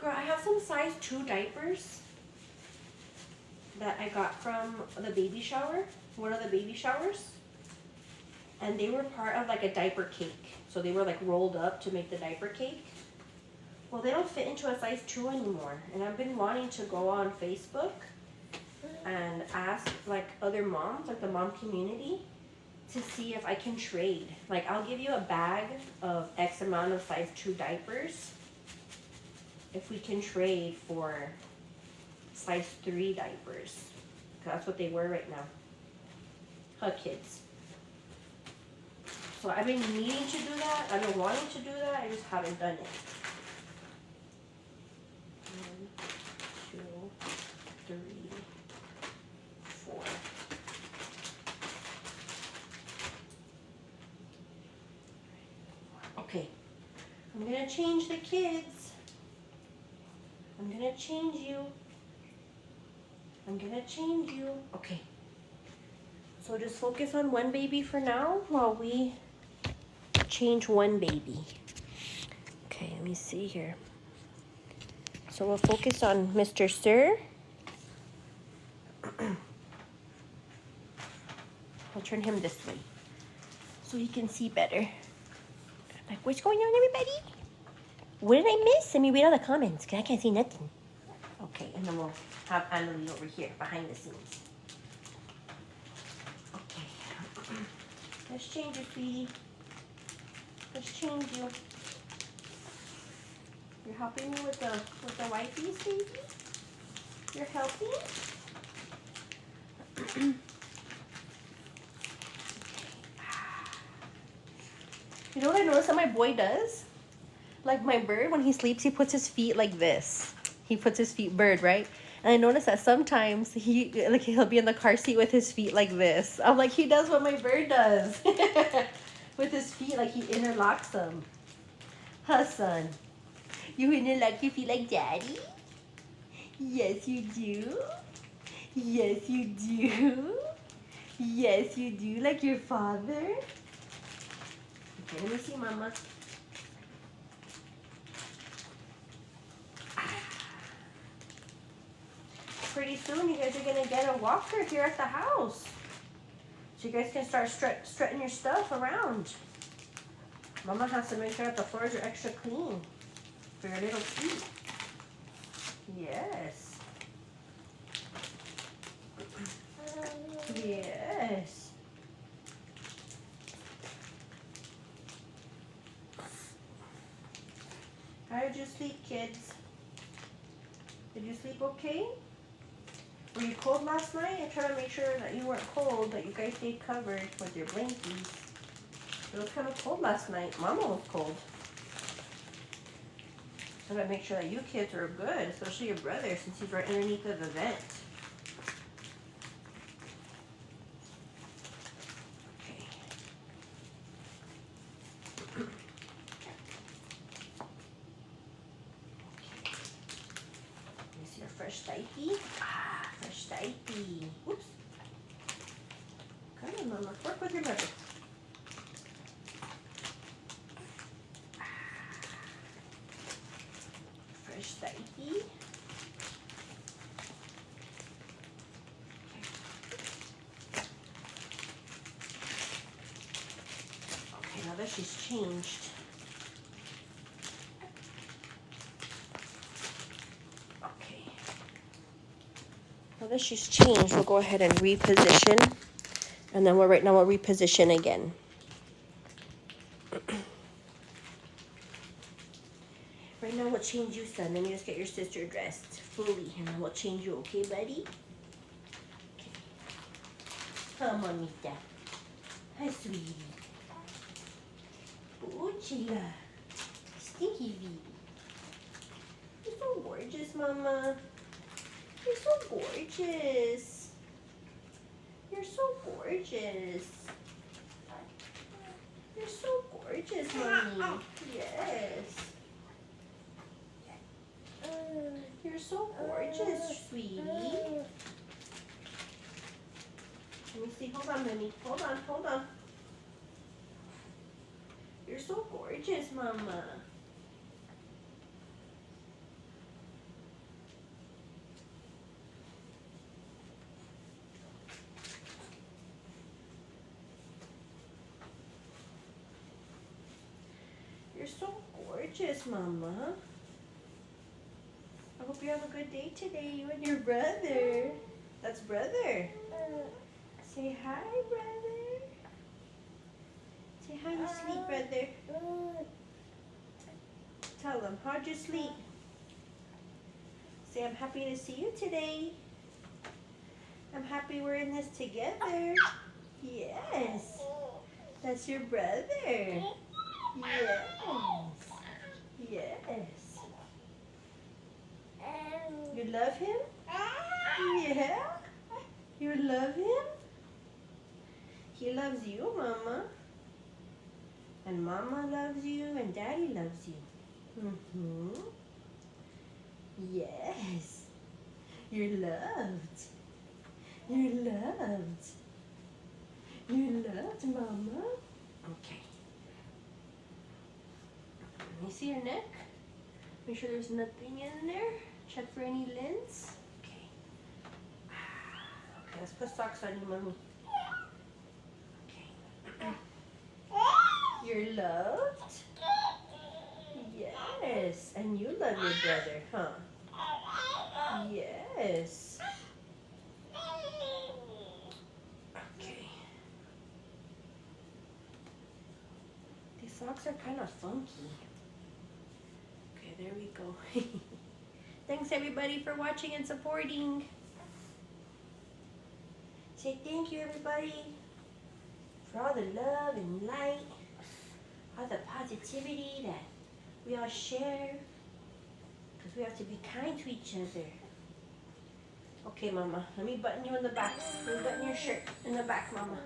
Girl, I have some size 2 diapers that I got from the baby shower, one of the baby showers. And they were part of like a diaper cake. So they were like rolled up to make the diaper cake. Well, they don't fit into a size 2 anymore. And I've been wanting to go on Facebook and ask like other moms, like the mom community, to see if I can trade. Like, I'll give you a bag of X amount of size 2 diapers if we can trade for size 3 diapers. That's what they wear right now. Her kids. So I've been needing to do that. I've been wanting to do that. I just haven't done it. 1, 2, 3, 4. Okay. I'm gonna change the kids. I'm gonna change you. I'm gonna change you. Okay. So just focus on one baby for now while we change one baby. Okay, let me see here. So we'll focus on Mr. Sir. I'll turn him this way so he can see better. Like, what's going on, everybody? What did I miss? Let me read all the comments, because I can't see nothing. Okay, and then we'll have Annalie over here, behind the scenes. Okay. Let's change you, sweetie. Let's change you. You're helping me with the wipes, baby? You're helping? You know what I noticed that my boy does? Like my bird, when he sleeps, he puts his feet like this. He puts his feet, bird, right? And I noticed that sometimes he'll be in the car seat with his feet like this. I'm like, he does what my bird does. With his feet, like he interlocks them. Huh, son? You interlock your feet like daddy? Yes, you do. Yes, you do. Yes, you do, like your father. Okay, let me see, Mama. Pretty soon, you guys are gonna get a walker here at the house, so you guys can start strutting your stuff around. Mama has to make sure that the floors are extra clean for your little feet. Yes. Yes. How did you sleep, kids? Did you sleep okay? Were you cold last night? I tried to make sure that you weren't cold, that you guys stayed covered with your blankies. It was kind of cold last night. Mama was cold. I gotta make sure that you kids are good, especially your brother, since he's right underneath of the vent. Okay. Here's your fresh diaper. Ah, fresh diaper. Oops. Come on, Mama. Work with your brother. Fresh diaper. Okay, now that she's changed. Okay. Now that she's changed, we'll go ahead and reposition. And then right now we'll reposition again. Right now we'll change you, son. Let me just get your sister dressed fully, and then we'll change you, okay, buddy? Okay. Come on, Mita. Hi, sweetie. Oh, Chila. Stinky V. You're so gorgeous, Mama. You're so gorgeous. You're so gorgeous. You're so gorgeous, Mommy. Yes. You're so gorgeous, sweetie. Let me see. Hold on, Minnie. Hold on, hold on. You're so gorgeous, Mama. You're so gorgeous, Mama. I hope you have a good day today, you and your brother. That's brother. Say hi, brother. Say how you sleep, brother. Tell them, how'd you sleep? Say, I'm happy to see you today. I'm happy we're in this together. Yes. That's your brother. Yes. Yes. You love him? Yeah? You love him? He loves you, Mama. And Mama loves you, and Daddy loves you. Mm-hmm. Yes. You're loved. You're loved. You're loved, Mama. Okay. Let me see your neck. Make sure there's nothing in there. Check for any lens. Okay. Okay, let's put socks on you, Mommy. Okay. You're loved? Yes. And you love your brother, huh? Yes. Okay. These socks are kind of funky. Okay, there we go. Thanks everybody for watching and supporting. Say thank you everybody for all the love and light, all the positivity that we all share, because we have to be kind to each other. Okay, Mama, let me button you in the back. Let me button your shirt in the back, Mama.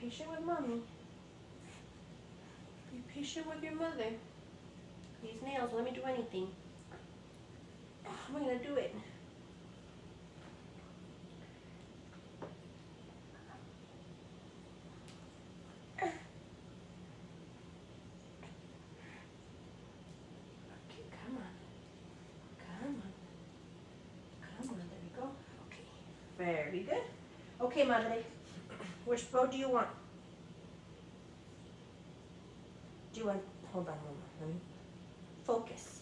Patient with Mommy. Be patient with your mother. These nails, let me do anything. How am I gonna do it? Okay, come on. Come on. Come on, there we go. Okay, very good. Okay, madre, which bow do you want? Do you want, hold on, Mama, let me focus.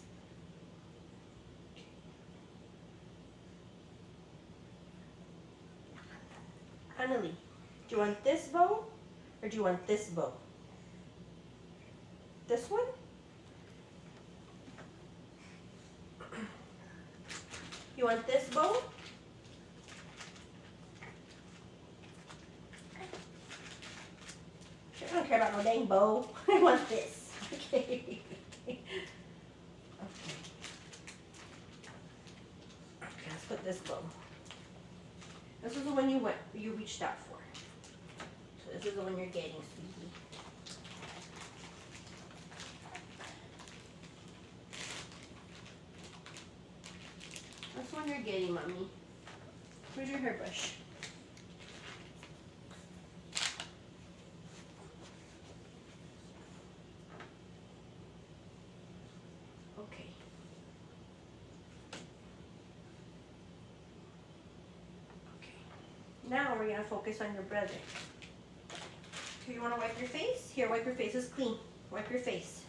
Annalie, do you want this bow or do you want this bow? This one? You want this bow? I don't care about no dang bow. I want this. Okay. Okay, let's put this bow. This is the one you reached out for. So this is the one you're getting, sweetie. That's the one you're getting, mommy. Where's your hairbrush? Okay. Now we're gonna focus on your brother. Here, you wanna wipe your face? Here, wipe your face, it's clean. Wipe your face.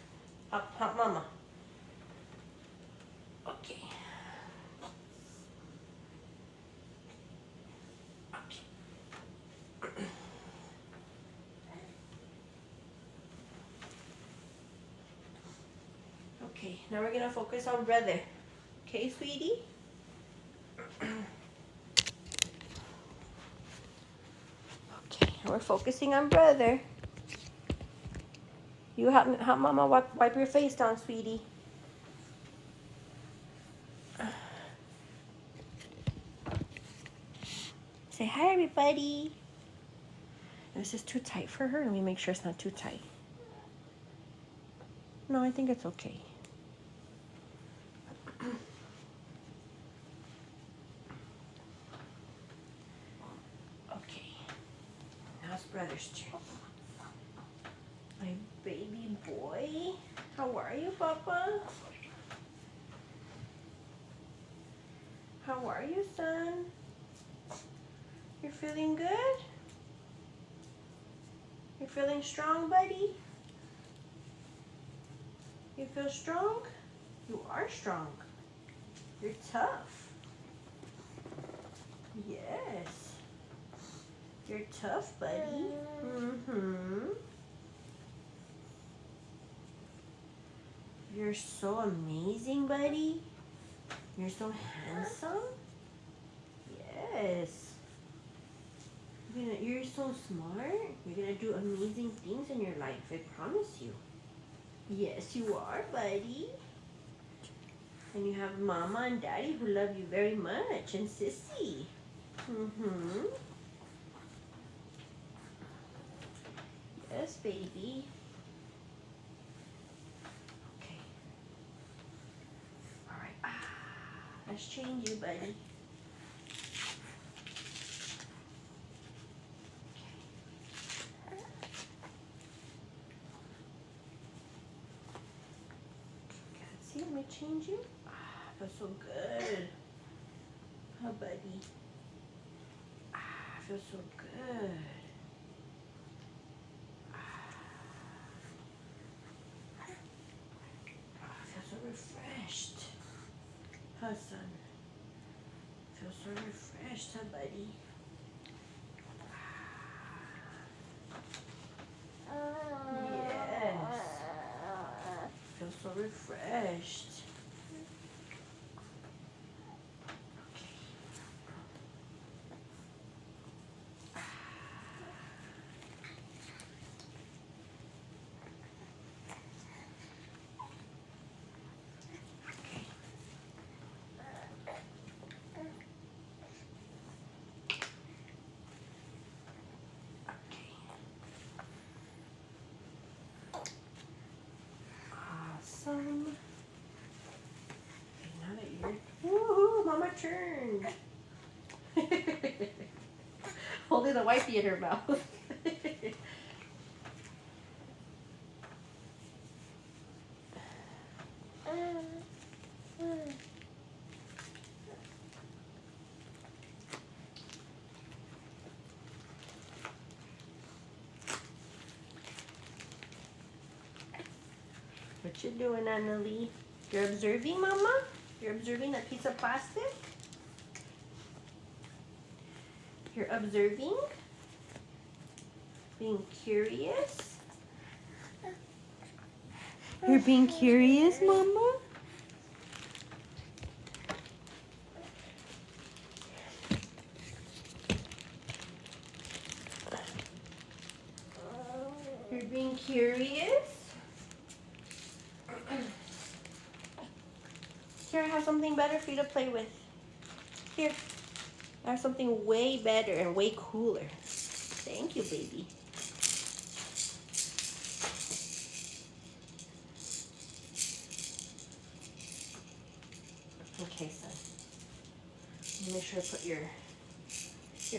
Up, mama. Okay. Okay. Okay, now we're gonna focus on brother. Okay, sweetie? We're focusing on brother. You help mama wipe your face down, sweetie. Say hi, everybody. This is too tight for her. Let me make sure it's not too tight. No, I think it's okay. Okay. Now it's brother's turn. My baby boy. How are you, Papa? How are you, son? You're feeling good? You're feeling strong, buddy? You feel strong? You are strong. You're tough. Yes. You're tough, buddy. Mm-hmm. You're so amazing, buddy. You're so handsome. Yes. You're so smart. You're gonna do amazing things in your life. I promise you. Yes, you are, buddy. And you have mama and daddy who love you very much. And sissy. Mm-hmm. Yes, baby. Okay. All right. Let's change you, buddy. See, let me change you. Feels so good. Oh, buddy. Feels so good. Feel so refreshed. Huh, son? Feel so refreshed, huh, buddy? Yes. Feel so refreshed. awesome. Okay, now that you're... Woohoo! Mama turned. Holding a wipey in her mouth. What you doing, Annalie? You're observing, Mama? You're observing that piece of plastic? You're observing? Being curious? You're being curious, Mama? You're being curious? Here, I have something better for you to play with. Here, I have something way better and way cooler. Thank you, baby. Okay, son. Make sure to put your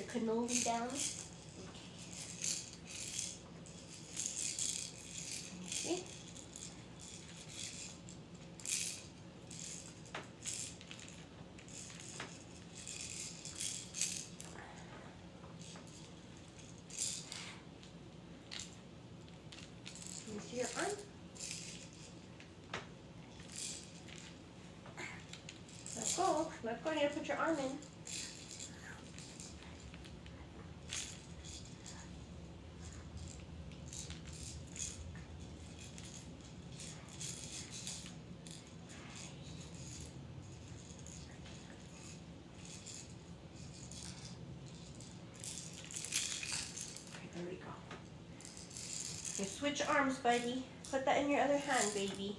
cannoli down. Okay. You see your arm? Let go. Let go. You gotta put your arm in. There we go. Okay, switch arms, buddy. Put that in your other hand, baby.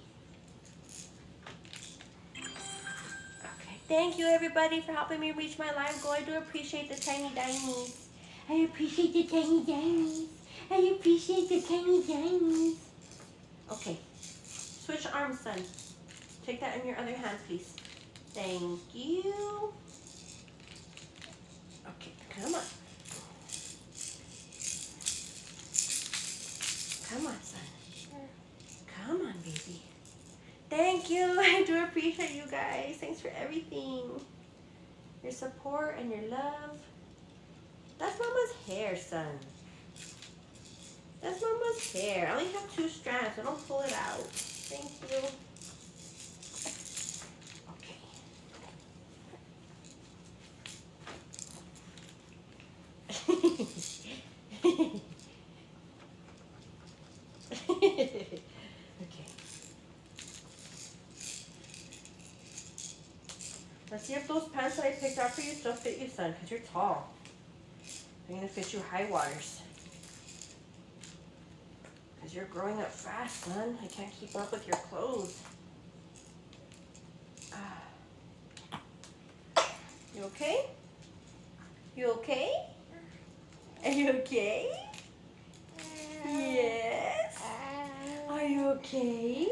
Okay, thank you everybody for helping me reach my live goal. I do appreciate the tiny dimies. I appreciate the tiny dimies. I appreciate the tiny dimies. Okay, switch arms, son. Take that in your other hand, please. Thank you. Okay, come on. Come on, son. Come on, baby. Thank you. I do appreciate you guys. Thanks for everything. Your support and your love. That's Mama's hair, son. That's Mama's hair. I only have 2 strands, so don't pull it out. Thank you. Okay. Okay. Let's see if those pants that I picked out for you still fit you, son, because you're tall. They're going to fit you high waters. Because you're growing up fast, son. I can't keep up with your clothes. You okay? You okay? Are you okay? Yes. Are you okay?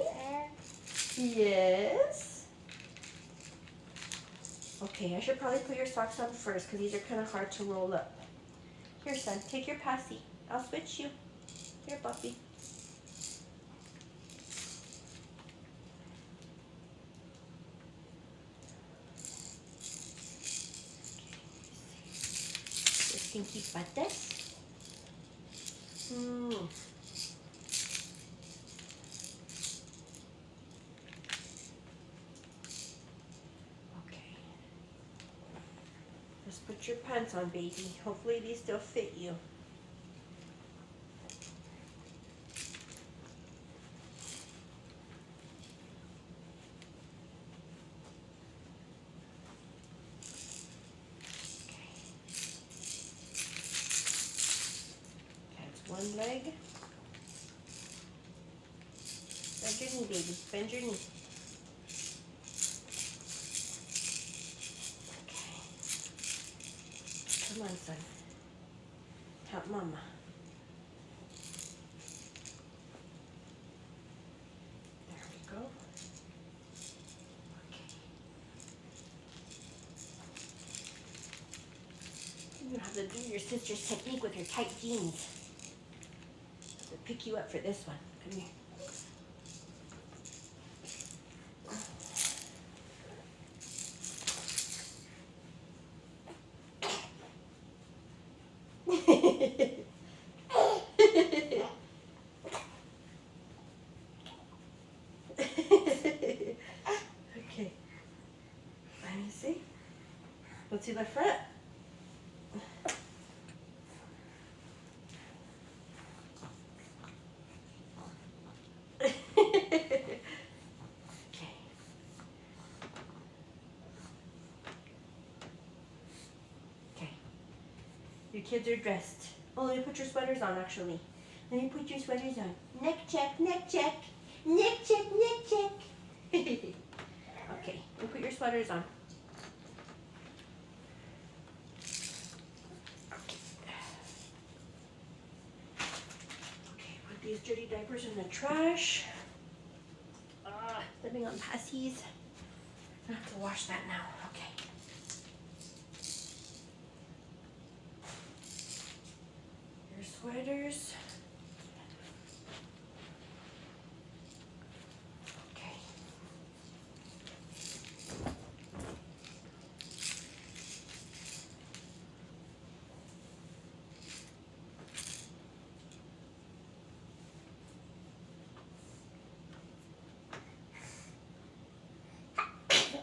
Yes. Okay, I should probably put your socks on first because these are kind of hard to roll up. Here, son, take your passy. I'll switch you. Here, puppy. Stinky patas. Okay. Just put your pants on, baby. Hopefully these still fit you. One leg. Bend your knee, baby. Bend your knee. Okay. Come on, son. Help Mama. There we go. to do your sister's technique with her tight jeans. I'll pick you up for this one. Come here. Okay. Let me see. Let's see the front. Your kids are dressed. Oh, let me put your sweaters on, actually. Let me put your sweaters on. Neck check, neck check. Neck check, neck check. Okay, let me put your sweaters on. Okay, put these dirty diapers in the trash. Stepping on passies. I have to wash that now. Okay. Sweaters. Okay.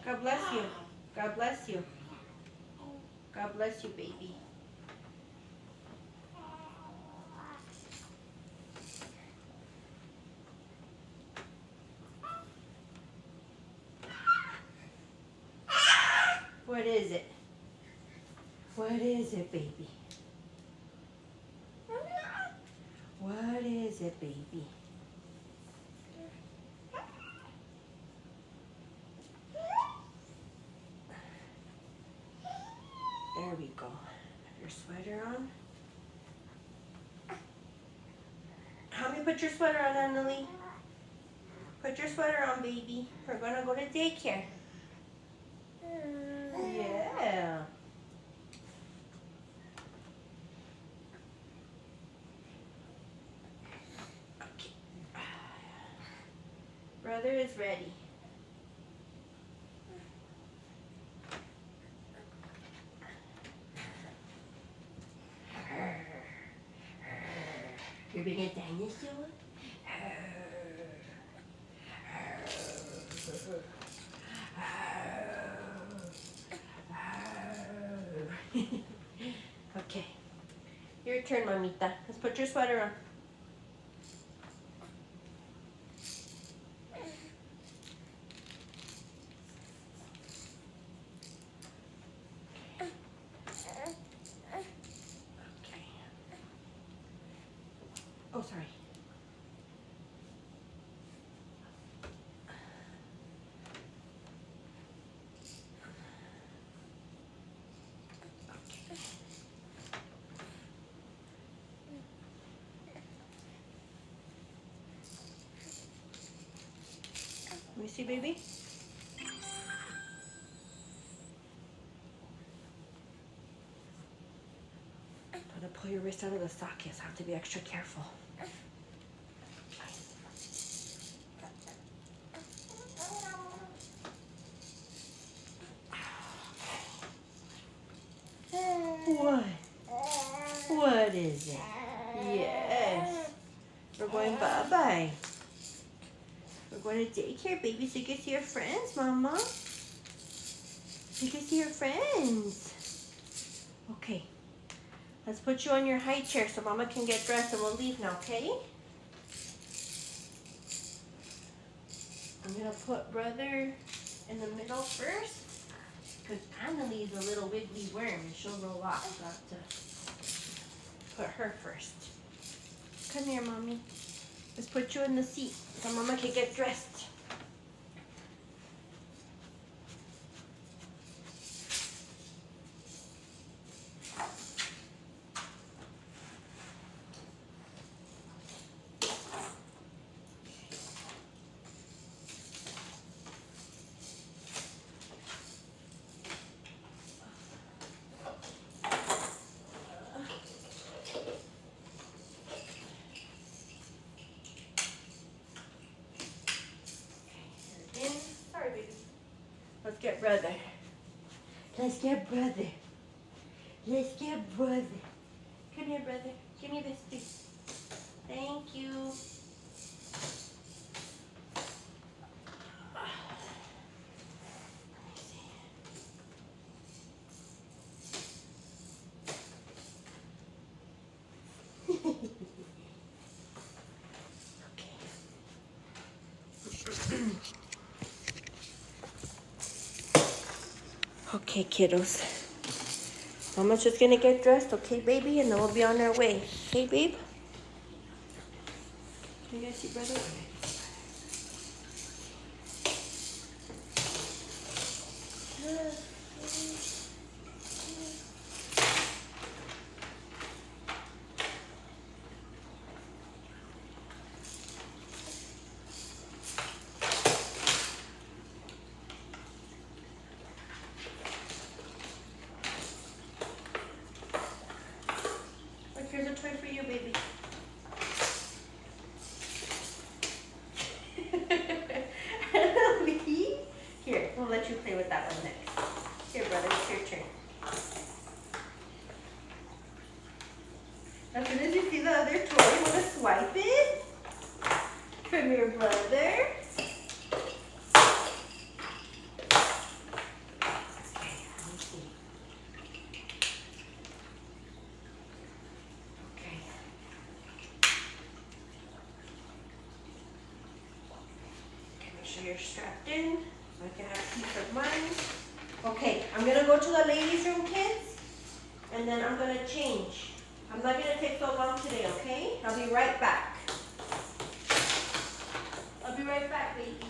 God bless you. God bless you. God bless you, baby. What is it? What is it, baby? What is it, baby? There we go. Put your sweater on. Help me put your sweater on, Annalie. Put your sweater on, baby. We're gonna go to daycare. Yeah. Okay. Brother is ready. You're being a dinosaur? Okay. Your turn, mamita. Let's put your sweater on. Okay. Oh, sorry. Let me see, baby. Try to pull your wrist out of the sockets. I have to be extra careful. What? What is it? Yes. We're going bye-bye. We're going to daycare, baby, so you can see your friends, Mama. So you can see your friends. Okay. Let's put you on your high chair so Mama can get dressed and we'll leave now, okay? I'm going to put Brother in the middle first. Because Annalie's a little wiggly worm and she'll roll off. So I have to put her first. Come here, Mommy. Let's put you in the seat so Mama can get dressed. Let's get brother. Let's get brother. Let's get brother. Come here, brother. Give me this, please. Thank you. Okay, kiddos. Mama's just gonna get dressed, okay, baby? And then we'll be on our way. Okay, babe? Can you guys see brother? Here's a toy for you, baby. Here, we'll let you play with that one next. Here, brother, it's your turn. As soon as you see the other toy, you want to swipe it? Come here, brother. You're strapped in, so I can have peace of mind. Okay, I'm gonna go to the ladies' room, kids, and then I'm gonna change. I'm not gonna take so long today, okay? I'll be right back. I'll be right back, babies.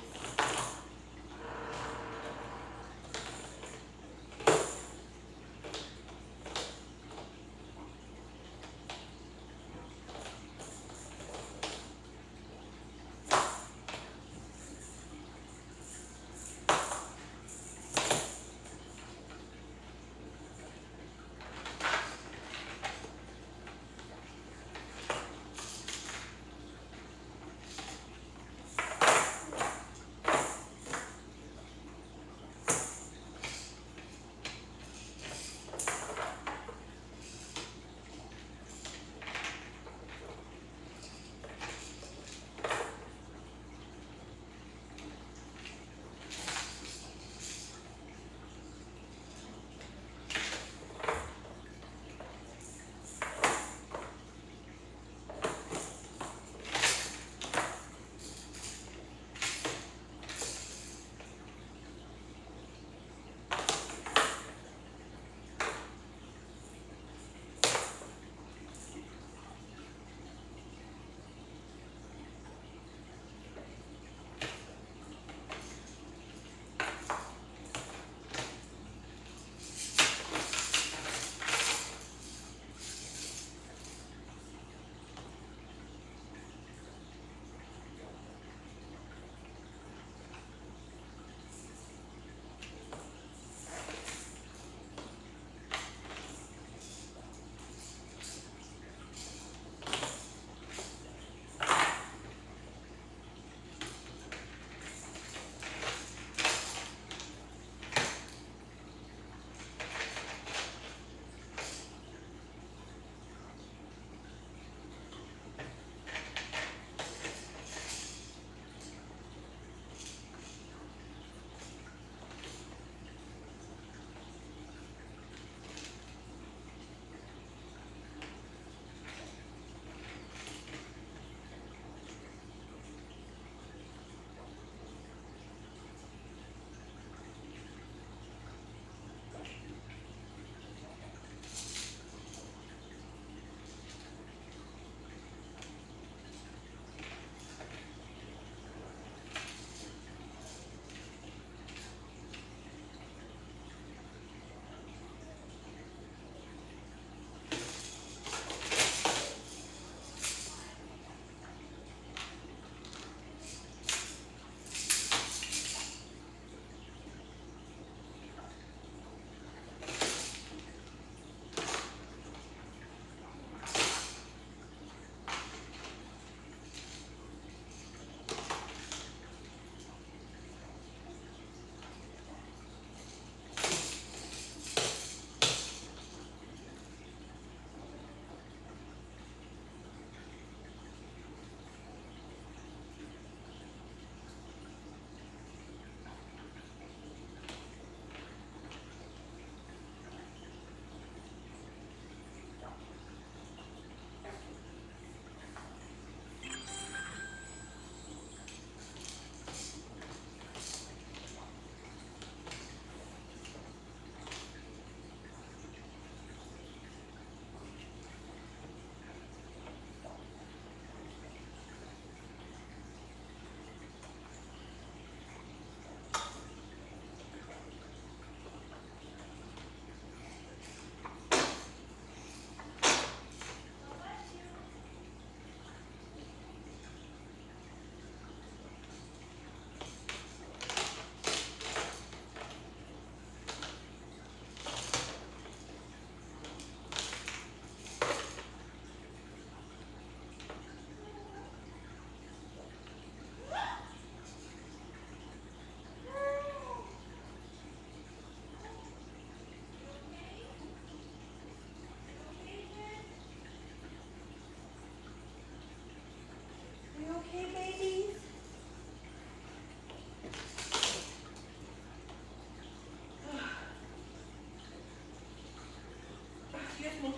Excuse me.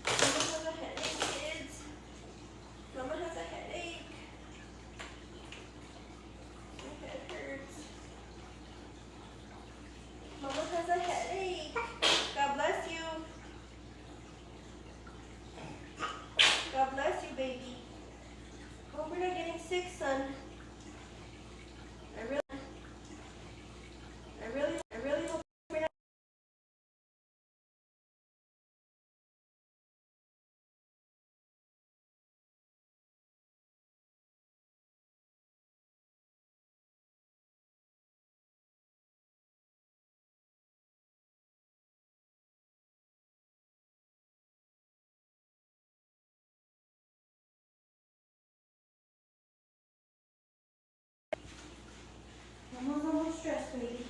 Mama has a headache, kids. Mama has a headache. My head hurts. Mama has a headache. God bless you. God bless you, baby. Hope we're not getting sick, son. I really hope we're not. Mama's almost stressed, baby.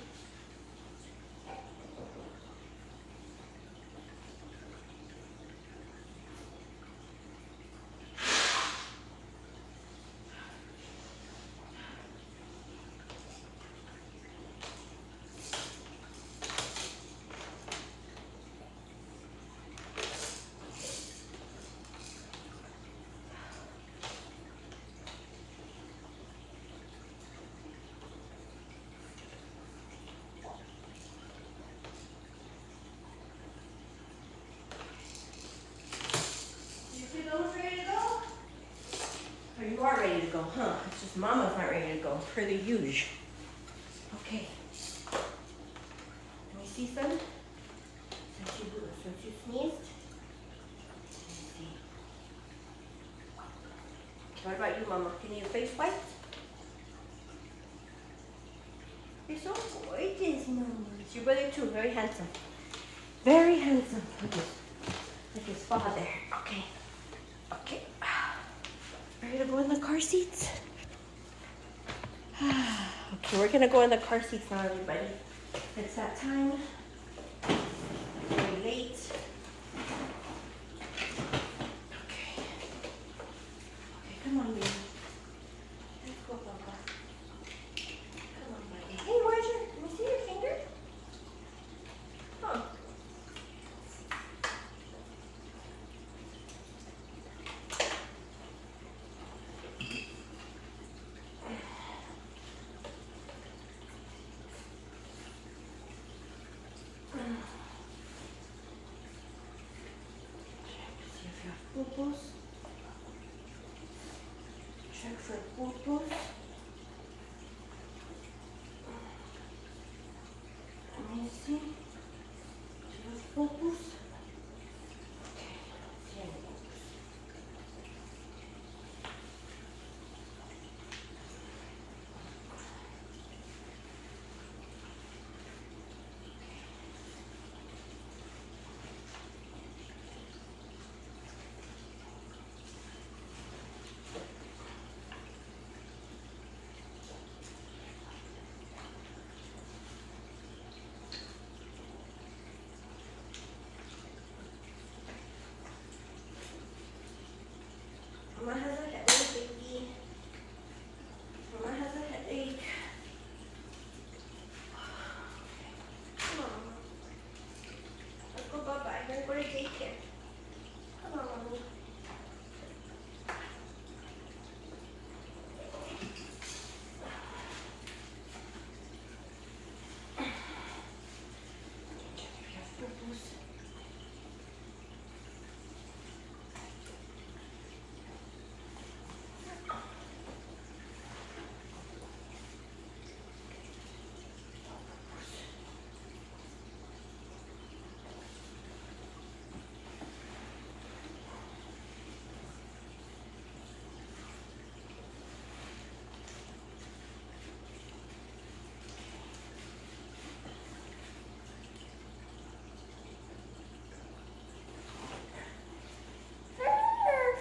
You are ready to go, huh? It's just Mama's not ready to go, per the usual. Okay. Let me see, son. Since you sneezed. Let me see. What about you, Mama? Can you face wipe? You're so gorgeous, Mama. It's your brother too. Very handsome. Very handsome. Like his father. Okay. Okay. Ready to go in the car seats? Okay, we're gonna go in the car seats now, everybody. It's that time. Very late. Okay. Okay, come on, baby. Let's go, Papa. Come on, buddy. Hey, where's your? Can you see your finger? Huh. Pupus. Check for pupus. Let me see. Pupus. Okay, let's see any pupus. Mama has a headache, baby. Mama has a headache. Come on, Mama. Let's go bye-bye. We're gonna go to daycare. Come on, Mommy. Check if you have pupus.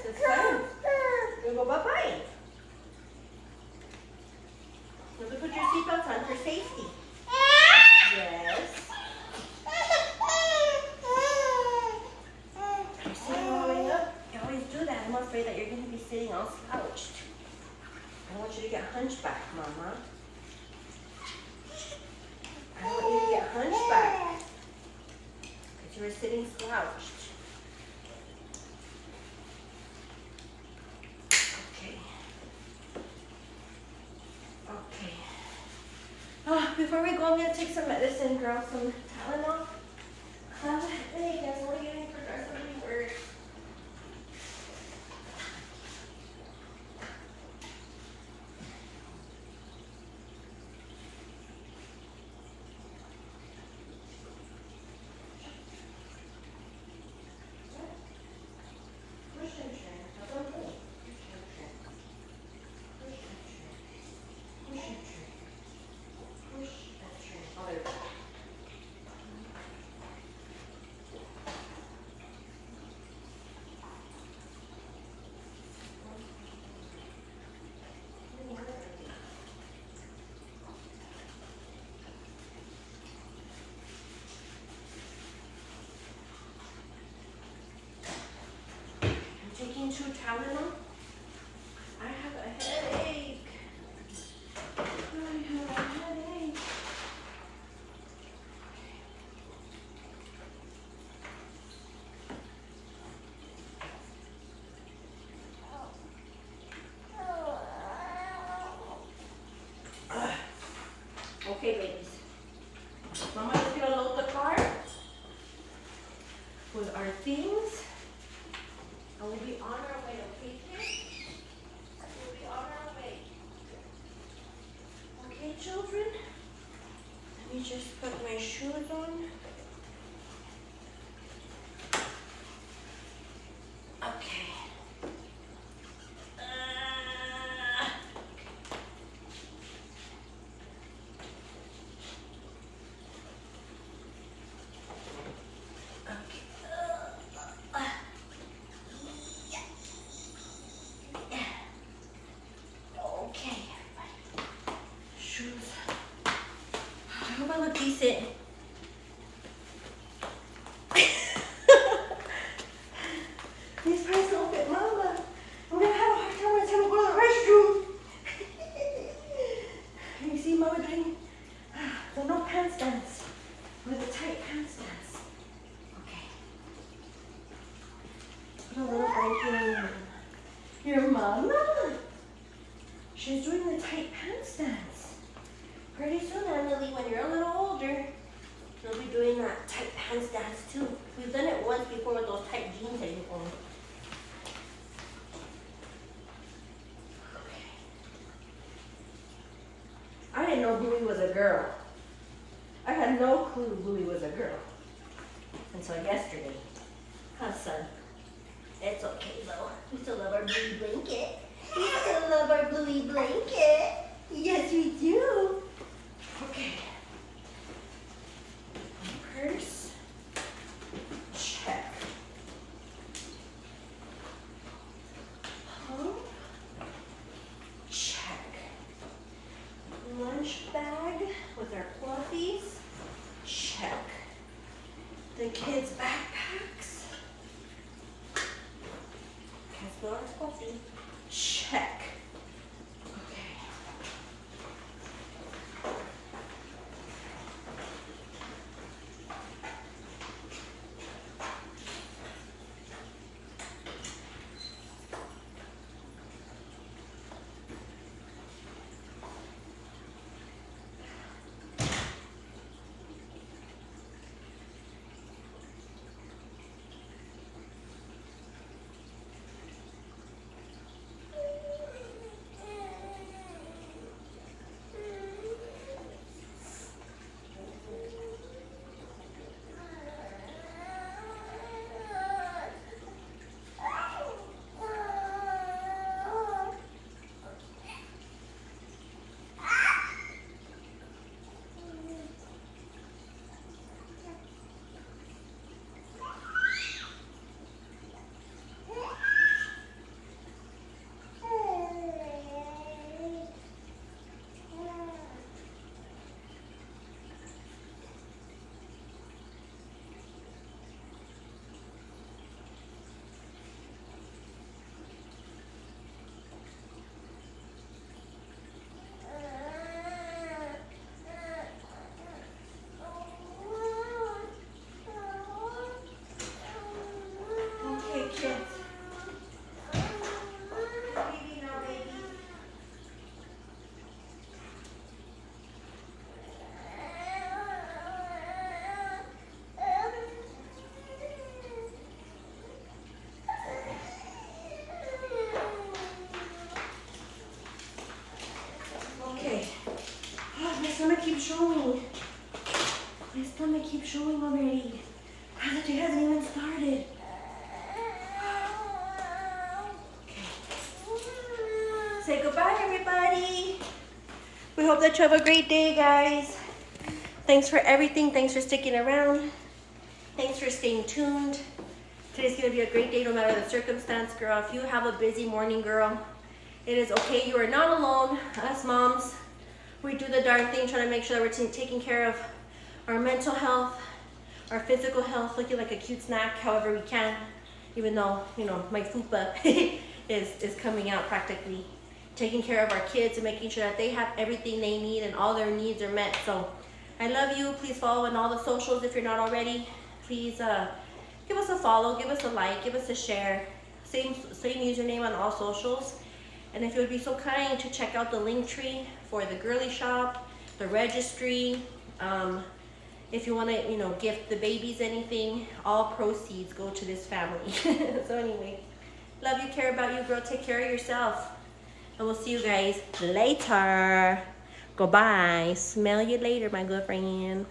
It's fun. We're gonna go bye-bye. You have to put your seatbelts on for safety. Yes. You're sitting all the way up. You always do that. I'm afraid that you're going to be sitting all slouched. I don't want you to get hunchback, Mama. I don't want you to get hunchback because you were sitting slouched. Okay. Okay. Oh, before we go, I'm gonna take some medicine, girl. Some Tylenol. Hey, guys, what are you getting for Besties Birds? Taking 2 Tylenol. I have a headache. I have a headache. Okay, babies. Mama is gonna load the car with our things. And we'll be on our way, okay, kids? We'll be on our way. Okay, children? Let me just put my shoes on. Okay. Decent. These pants don't fit Mama. I'm gonna have a hard time when I go to the restroom. You see Mama doing the no pants dance with the tight pants dance. Okay. Put a little blanket on your Mama. She's doing the tight pants dance. Pretty soon, Emily, when you're a little older, you'll be doing that tight pants dance too. We've done it once before with those tight jeans that you own. Okay. I didn't know Bluey was a girl. I had no clue Bluey was a girl until yesterday. Huh, son? It's okay though. We still love our Bluey blanket. We still love our Bluey blanket. Yes, we do. Okay. Purse. Check. Home. Check. Lunch bag with our fluffies. Check. The kids' backpacks. Casper our fluffy. Check. biscuits. Okay. Oh, my stomach keeps showing. My stomach keeps showing already. The day hasn't even started. Okay. Say goodbye, everybody. We hope that you have a great day, guys. Thanks for everything. Thanks for sticking around. Thanks for staying tuned. Today's gonna be a great day no matter the circumstance, girl. If you have a busy morning, girl, it is okay. You are not alone. Us moms, we do the darn thing, trying to make sure that we're taking care of our mental health, our physical health, looking like a cute snack however we can, even though, you know, my fupa is coming out practically. Taking care of our kids and making sure that they have everything they need and all their needs are met. So I love you. Please follow on all the socials if you're not already. Please give us a follow, give us a like, give us a share. Same username on all socials. And if you would be so kind to check out the link tree for the girly shop, the registry, if you want to, you know, gift the babies anything, all proceeds go to this family. So anyway, love you, care about you, girl. Take care of yourself. And we'll see you guys later. Goodbye. Smell you later, my good friend.